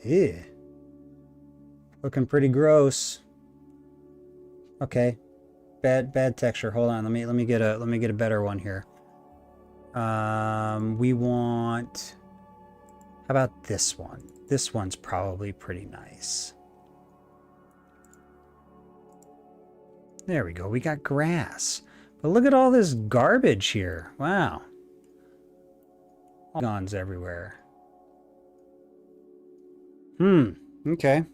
Yeah. Looking pretty gross. Okay. Bad texture. Hold on. Let me get a better one here. We want, how about this one? This one's probably pretty nice. There we go. We got grass. But look at all this garbage here. Wow. Polygons everywhere. Okay.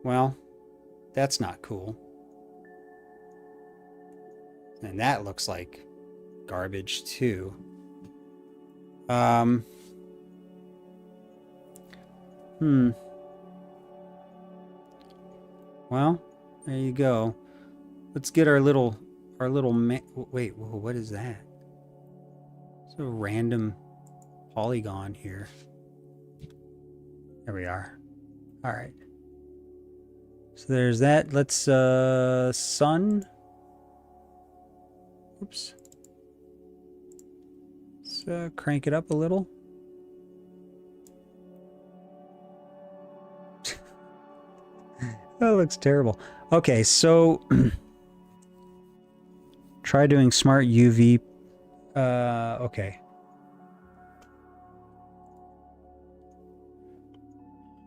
Well, that's not cool. And that looks like garbage too. Well, there you go. Let's get our little wait, whoa, what is that? It's a random polygon here. There we are. All right. So there's that. Let's sun. Oops. Let's crank it up a little. That looks terrible. Okay, so try doing smart UV. Okay.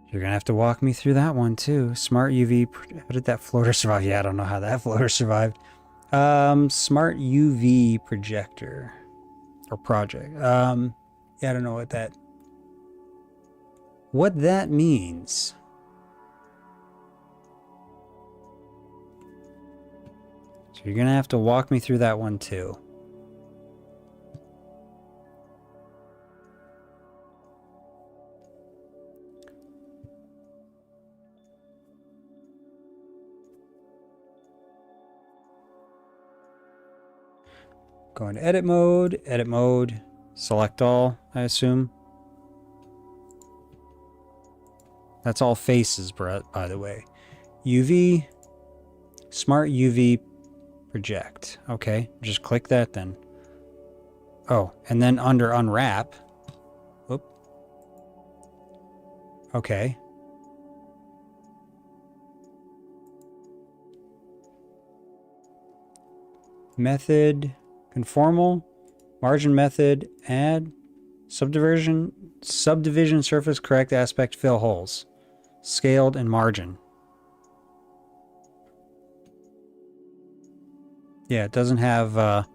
You're gonna have to walk me through that one too. Smart UV. How did that floater survive? Yeah, I don't know how that floater survived. Smart UV projector or project. Yeah, I don't know what that means. So you're gonna have to walk me through that one too. Go into edit mode, select all, I assume. That's all faces, by the way. UV, smart UV project. Okay, just click that then. Oh, and then under unwrap. Whoop. Okay. Method, conformal, margin method, add, subdivision surface correct aspect fill holes, scaled and margin. Yeah, it doesn't have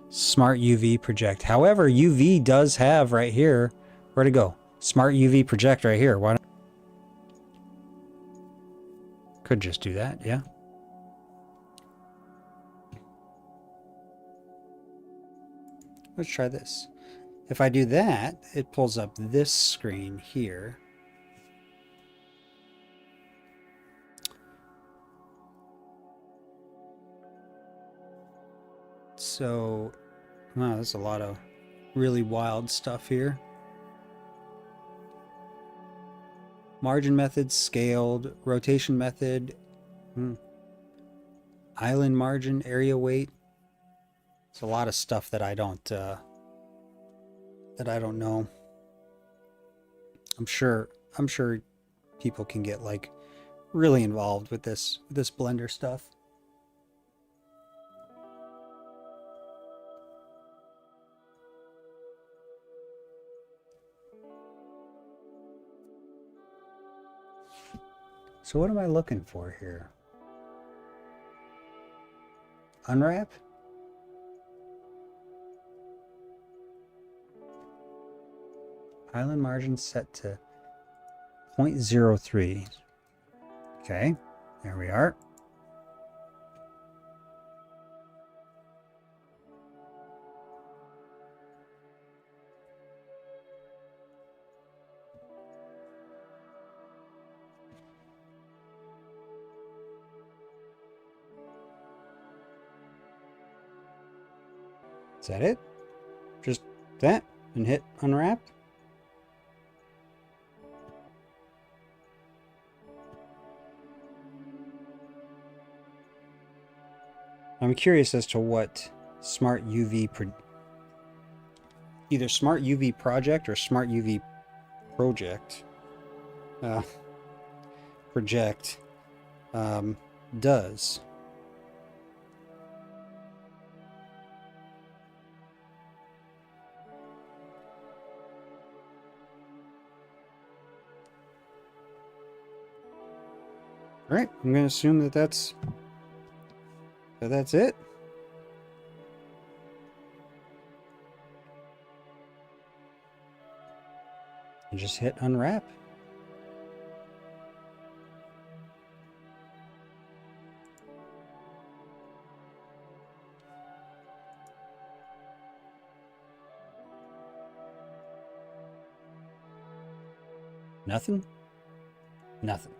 smart UV project. However, UV does have right here. Where'd it go? Smart UV project right here. Why not? Could just do that, yeah. Let's try this. If I do that, it pulls up this screen here. So, wow, there's a lot of really wild stuff here. Margin method, scaled, rotation method. Island margin, area weight. It's a lot of stuff that I don't know. I'm sure people can get like really involved with this Blender stuff. So what am I looking for here? Unwrap? Island margin set to 0.03. Okay, there we are. Is that it? Just that and hit unwrap? I'm curious as to what Smart UV either Smart UV Project or Smart UV Project does. All right, I'm going to assume that that's it. And just hit unwrap. Nothing? Nothing.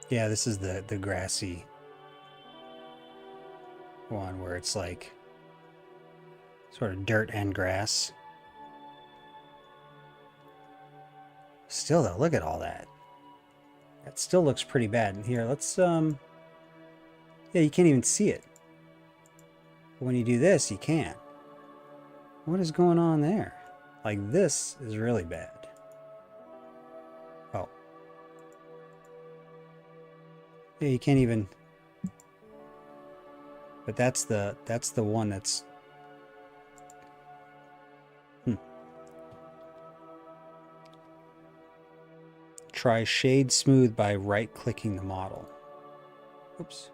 Yeah, this is the grassy one where it's like sort of dirt and grass. Still though, look at all that. That still looks pretty bad. And here, let's yeah, you can't even see it. But when you do this, you can. What is going on there? Like, this is really bad. Oh. Yeah, you can't even. But that's the one that's. Try shade smooth by right-clicking the model. Oops.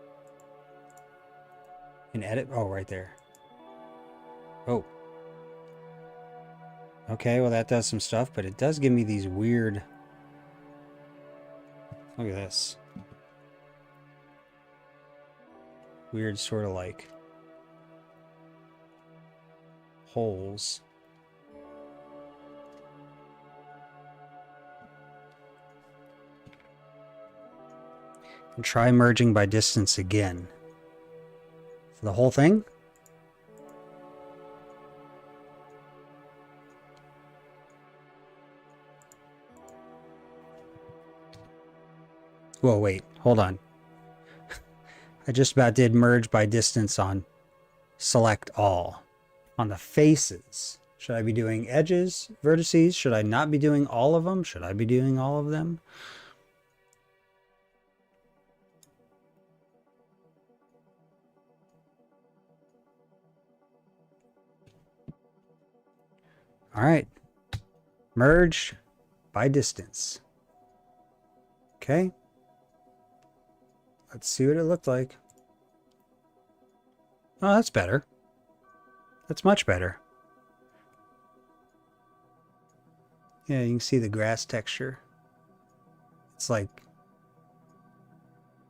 In edit? Oh, right there. Oh. Okay, well that does some stuff, but it does give me these weird... Look at this. Weird sort of like... holes. And try merging by distance again. For the whole thing? Whoa, wait, hold on. I just about did merge by distance on select all. On the faces. Should I be doing edges, vertices? Should I not be doing all of them? Should I be doing all of them? All right. Merge by distance. Okay. Let's see what it looked like. Oh, that's better. That's much better. Yeah, you can see the grass texture. It's like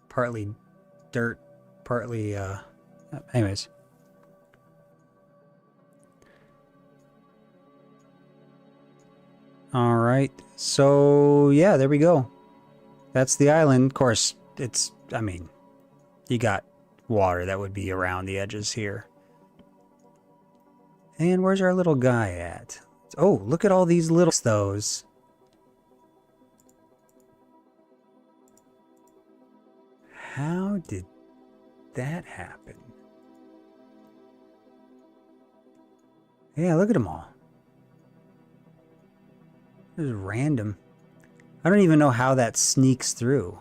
partly dirt, partly, anyways. All right. So, yeah, there we go. That's the island. Of course, it's, I mean, you got water that would be around the edges here. And where's our little guy at? Oh, look at all these little those. How did that happen? Yeah, look at them all. This is random. I don't even know how that sneaks through.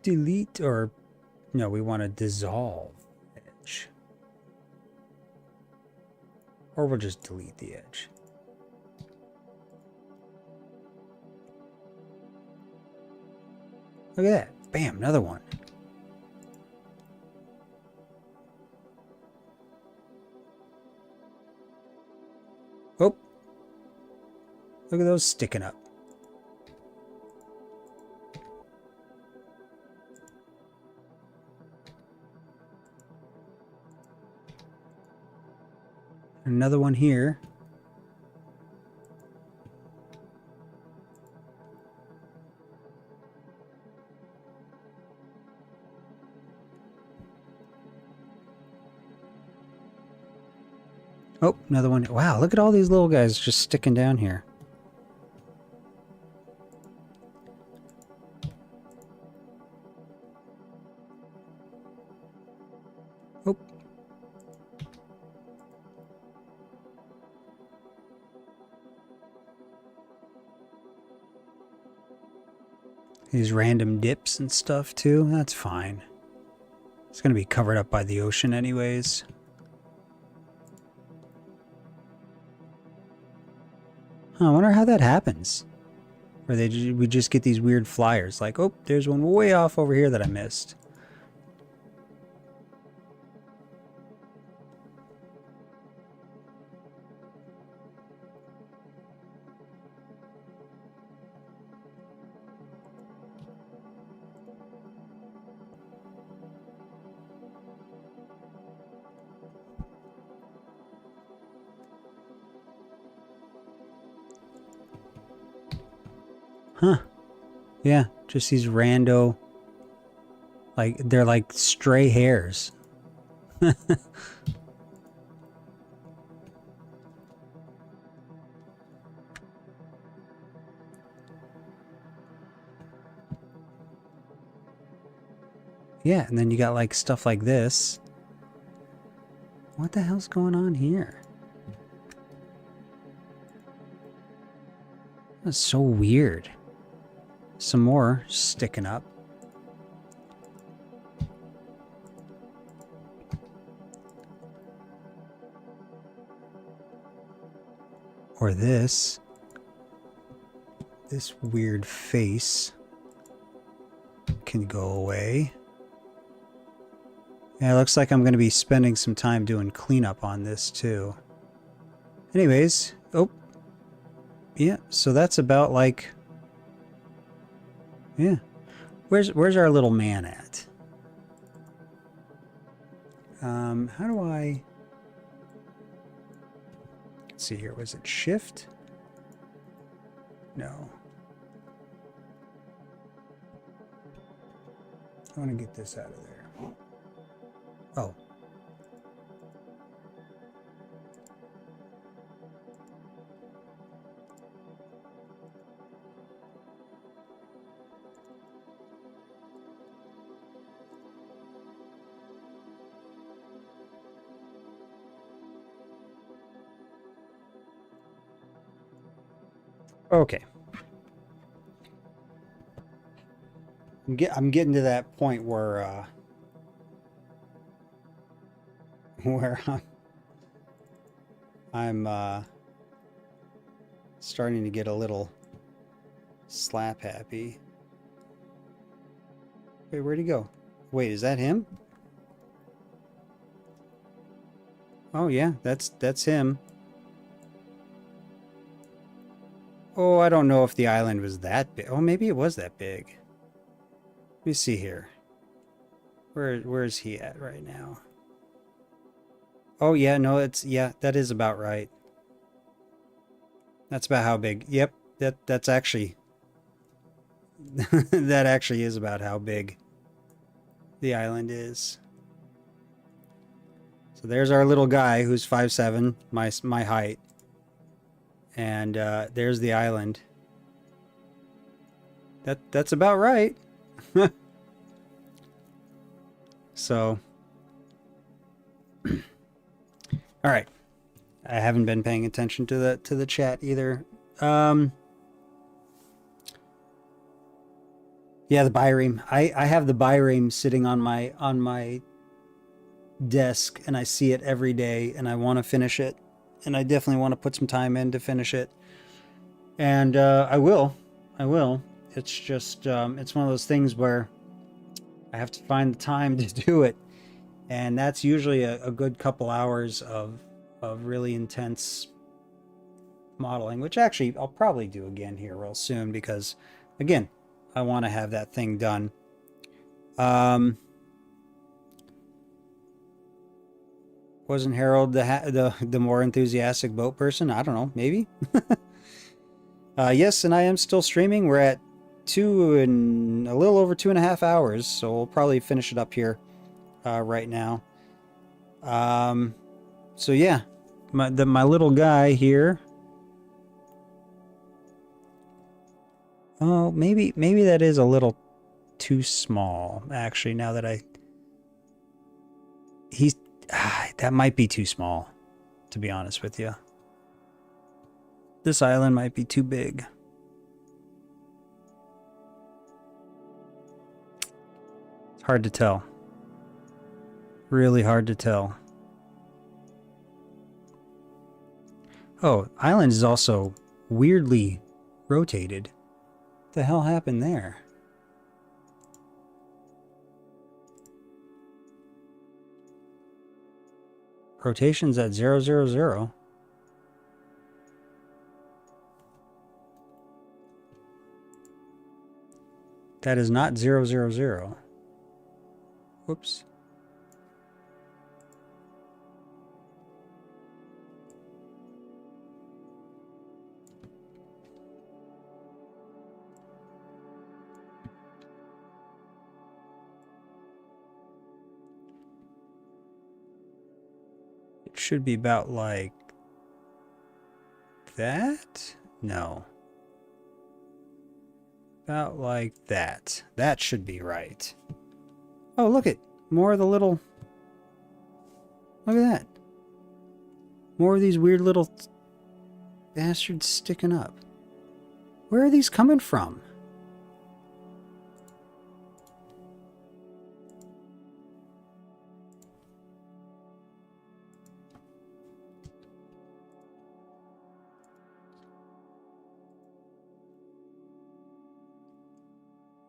Delete, or no, we want to dissolve edge. Or we'll just delete the edge. Look at that. Bam, another one. Oh. Look at those sticking up. Another one here. Oh, another one. Wow, look at all these little guys just sticking down here. Oh. These random dips and stuff too. That's fine. It's going to be covered up by the ocean anyways. Huh, I wonder how that happens. Or we just get these weird flyers. Like, oh, there's one way off over here that I missed. Huh. Yeah, just these rando, like, they're like stray hairs. Yeah, and then you got like stuff like this. What the hell's going on here? That's so weird. Some more sticking up. Or this weird face can go away. Yeah, it looks like I'm going to be spending some time doing cleanup on this too. Anyways, oh, yeah, so that's about like, yeah. Where's our little man at? How do I... Let's see here, was it shift? No. I want to get this out of there. Oh. Okay. I'm getting to that point where I'm starting to get a little slap happy. Wait, where'd he go? Wait, is that him? Oh yeah, that's him. Oh, I don't know if the island was that big. Oh, maybe it was that big. Let me see here. Where's he at right now? Oh yeah, no, yeah, that is about right. That's about how big. Yep, that's actually that actually is about how big the island is. So there's our little guy who's 5'7", my height, and there's the island. That's about right. So, all right. I haven't been paying attention to the chat either. Yeah, the bireme. I have the bireme sitting on my desk, and I see it every day, and I want to finish it, and I definitely want to put some time in to finish it, and I will. It's just it's one of those things where I have to find the time to do it, and that's usually a good couple hours of really intense modeling, which actually I'll probably do again here real soon, because again, I want to have that thing done. Wasn't Harold the more enthusiastic boat person? I don't know, maybe. Yes, and I am still streaming. We're at a little over 2.5 hours, so we'll probably finish it up here right now. So yeah, my little guy here. Oh, maybe that is a little too small, actually, now that that might be too small, to be honest with you. This island might be too big. It's hard to tell. Really hard to tell. Oh, island is also weirdly rotated. What the hell happened there? Rotation's at 000. That is not 000. Whoops. It should be about like that? No. About like that. That should be right. Oh, look at more of the little... Look at that. More of these weird little bastards sticking up. Where are these coming from?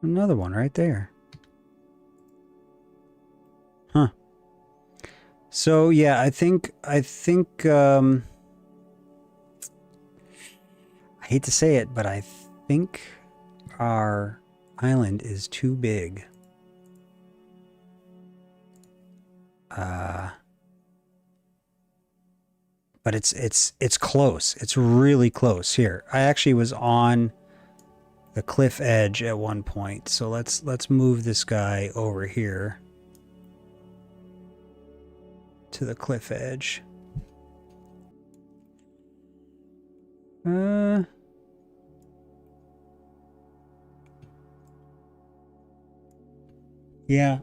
Another one right there. Huh. So yeah, I think I hate to say it, but I think our island is too big. But it's close. It's really close here. I actually was on the cliff edge at one point, so let's move this guy over here to the cliff edge. Yeah,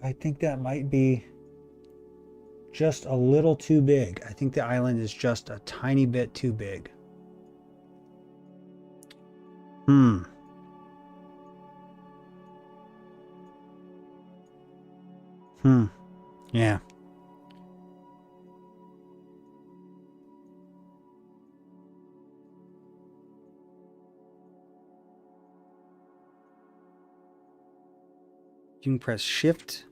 I think that might be just a little too big. I think the island is just a tiny bit too big. Yeah. You can press Shift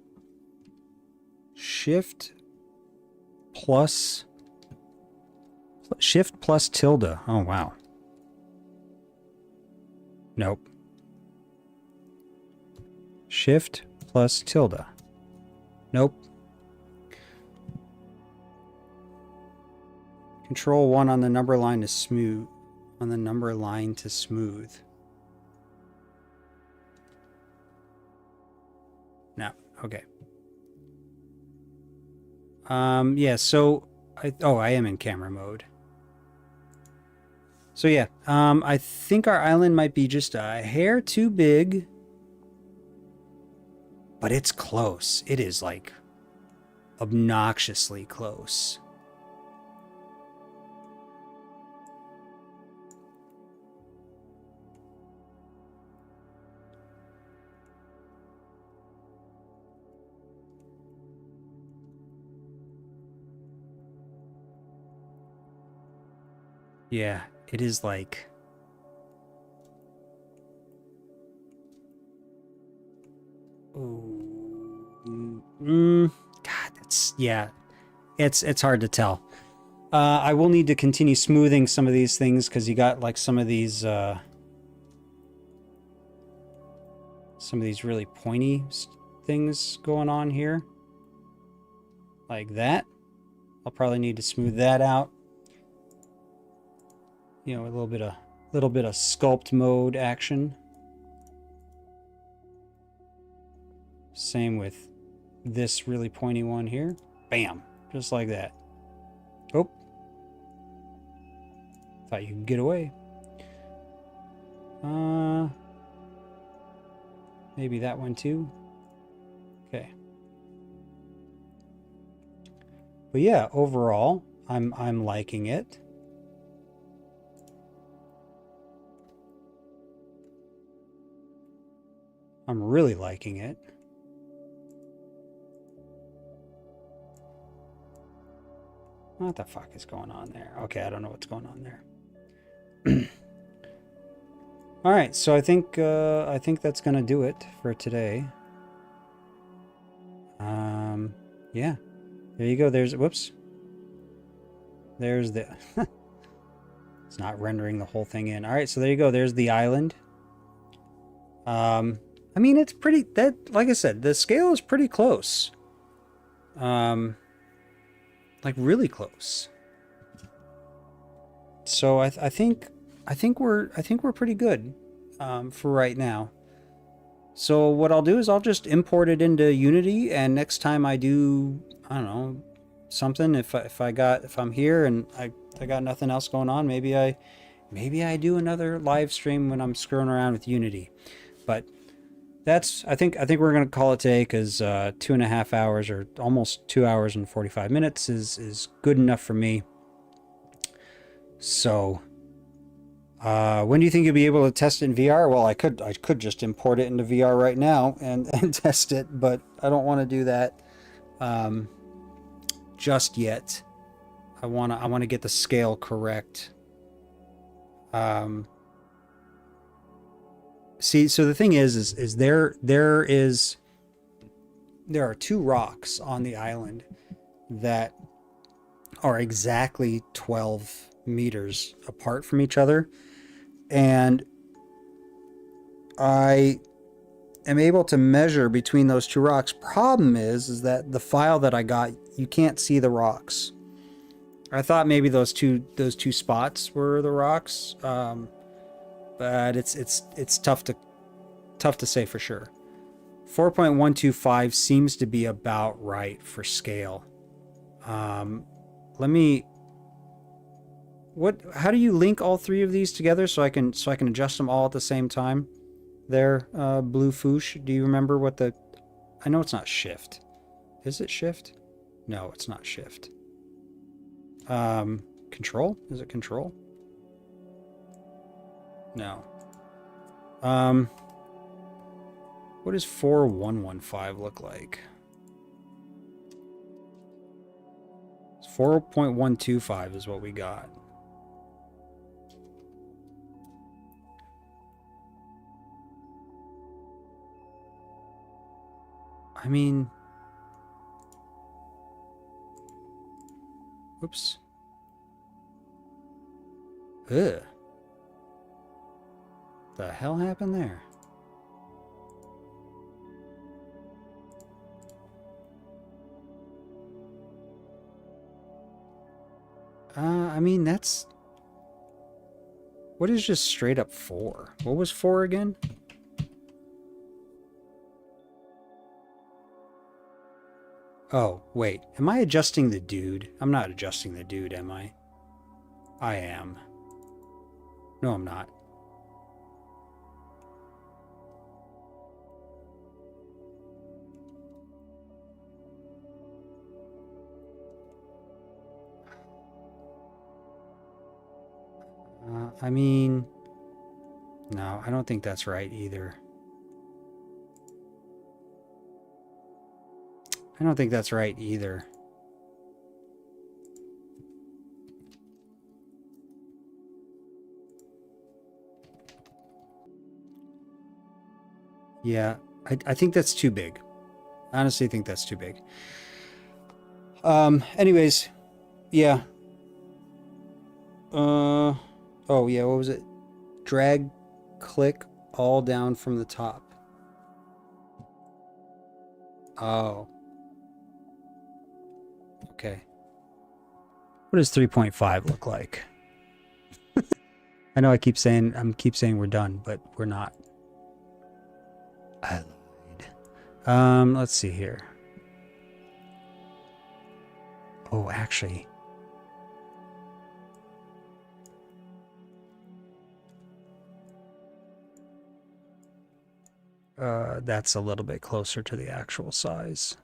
plus tilde. Oh, wow. Nope. Shift plus tilde. Nope. Control 1 on the number line is smooth. on the number line to smooth. No, okay. Yeah, so I am in camera mode. So yeah, I think our island might be just a hair too big, but it's close. It is like obnoxiously close. Yeah, it is like... God, it's hard to tell. I will need to continue smoothing some of these things because you got like some of these really pointy things going on here, like that. I'll probably need to smooth that out. You know, a little bit of sculpt mode action. Same with this really pointy one here. Bam, just like that. Oh, thought you could get away. Maybe that one too. Okay. But yeah, overall, I'm liking it. I'm really liking it. What the fuck is going on there? Okay, I don't know what's going on there. All right, so I think that's gonna do it for today. Yeah, there you go. Whoops. There's the. It's not rendering the whole thing in. All right, so there you go. There's the island. I mean, it's pretty. Like I said, the scale is pretty close. Like really close. So I think we're pretty good for right now. So what I'll do is I'll just import it into Unity, and next time I do, I don't know, something, if I'm here and I got nothing else going on, maybe I do another live stream when I'm screwing around with Unity. But I think we're gonna call it today, because 2.5 hours, or almost 2 hours and 45 minutes is good enough for me. So when do you think you'll be able to test it in VR? Well, I could just import it into VR right now and test it, but I don't want to do that just yet. I want to get the scale correct. See, so the thing is there are two rocks on the island that are exactly 12 meters apart from each other, and I am able to measure between those two rocks. Problem is that the file that I got, you can't see the rocks. I thought maybe those two spots were the rocks, but it's tough to say for sure. 4.125 seems to be about right for scale. How do you link all three of these together so I can adjust them all at the same time? There, Blue Foosh, do you remember what I know it's not shift. Is it shift? No, it's not shift. Control? Is it control? No. What does 4115 look like? 4.125 is what we got. I mean, whoops. Ugh. The hell happened there? I mean, that's... What is just straight up 4? What was 4 again? Oh, wait. Am I adjusting the dude? I'm not adjusting the dude, am I? I am. No, I'm not. I mean, no, I don't think that's right either. I don't think that's right either. Yeah, I think that's too big. I honestly think that's too big. Anyways, yeah. Oh yeah, what was it? Drag, click all down from the top. Oh. Okay. What does 3.5 look like? I know I keep saying we're done, but we're not. I lied. Let's see here. Oh, actually. That's a little bit closer to the actual size.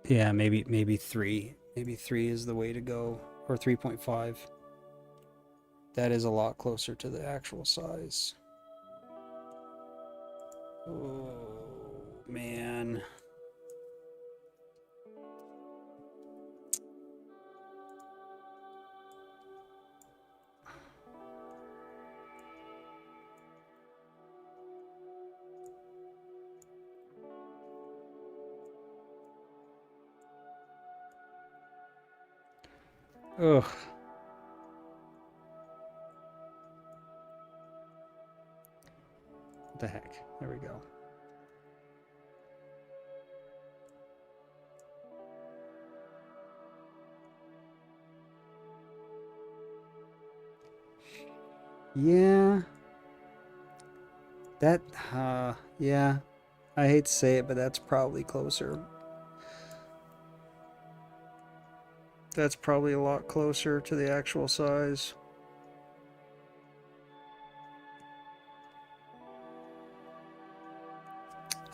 Yeah, maybe 3. Maybe 3 is the way to go, or 3.5. That is a lot closer to the actual size. Oh, man. Ugh. What the heck? There we go. Yeah. That, yeah. I hate to say it, but that's probably closer. That's probably a lot closer to the actual size.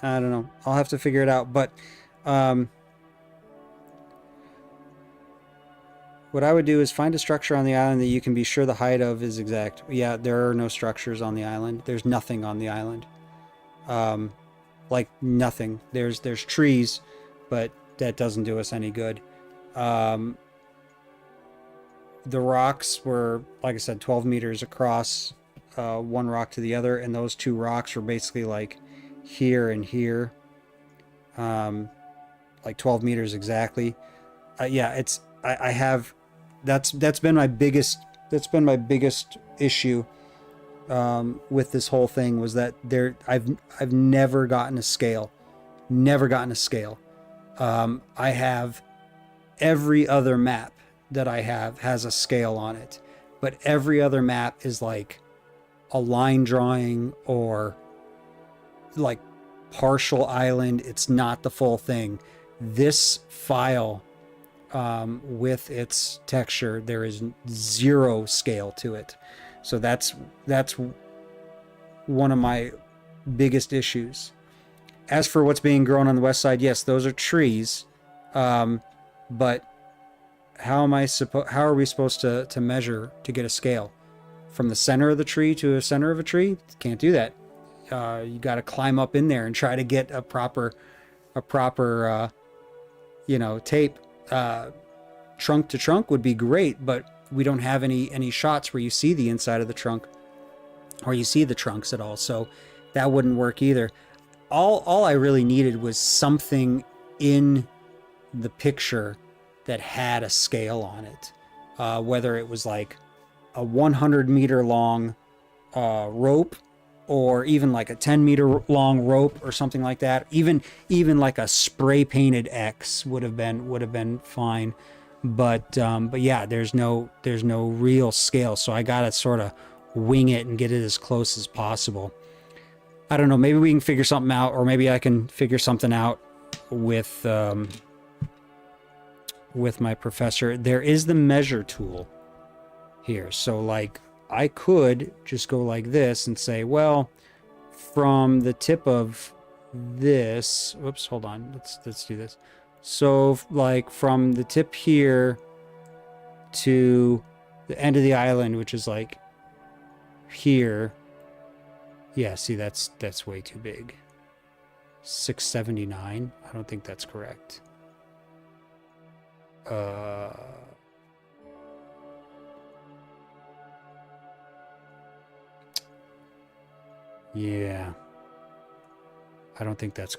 I don't know. I'll have to figure it out. But what I would do is find a structure on the island that you can be sure the height of is exact. Yeah, there are no structures on the island. There's nothing on the island. Like nothing. There's trees, but that doesn't do us any good. The rocks were, like I said, 12 meters across, one rock to the other, and those 2 rocks were basically like here and here, like 12 meters exactly. Yeah, it's I have that's been my biggest issue with this whole thing, was that I've never gotten a scale, I have every other map that I have has a scale on it, but every other map is like a line drawing or like partial island. It's not the full thing. This file, with its texture, there is 0 scale to it. So that's one of my biggest issues. As for what's being grown on the west side, yes, those are trees, but how are we supposed to measure to get a scale from the center of the tree to the center of a tree? Can't do that. You got to climb up in there and try to get a proper tape. Trunk to trunk would be great, but we don't have any shots where you see the inside of the trunk or you see the trunks at all, so that wouldn't work either. All I really needed was something in the picture that had a scale on it, whether it was like a 100-meter long rope, or even like a 10-meter long rope or something like that. Even like a spray painted X would have been fine. But yeah, there's no real scale, so I gotta sort of wing it and get it as close as possible. I don't know, maybe we can figure something out, or maybe I can figure something out with my professor. There is the measure tool here, so like I could just go like this and say, well, from the tip of this, whoops, hold on, let's do this. So like from the tip here to the end of the island, which is like here. Yeah, see, that's way too big. 679. I don't think that's correct. Yeah. I don't think that's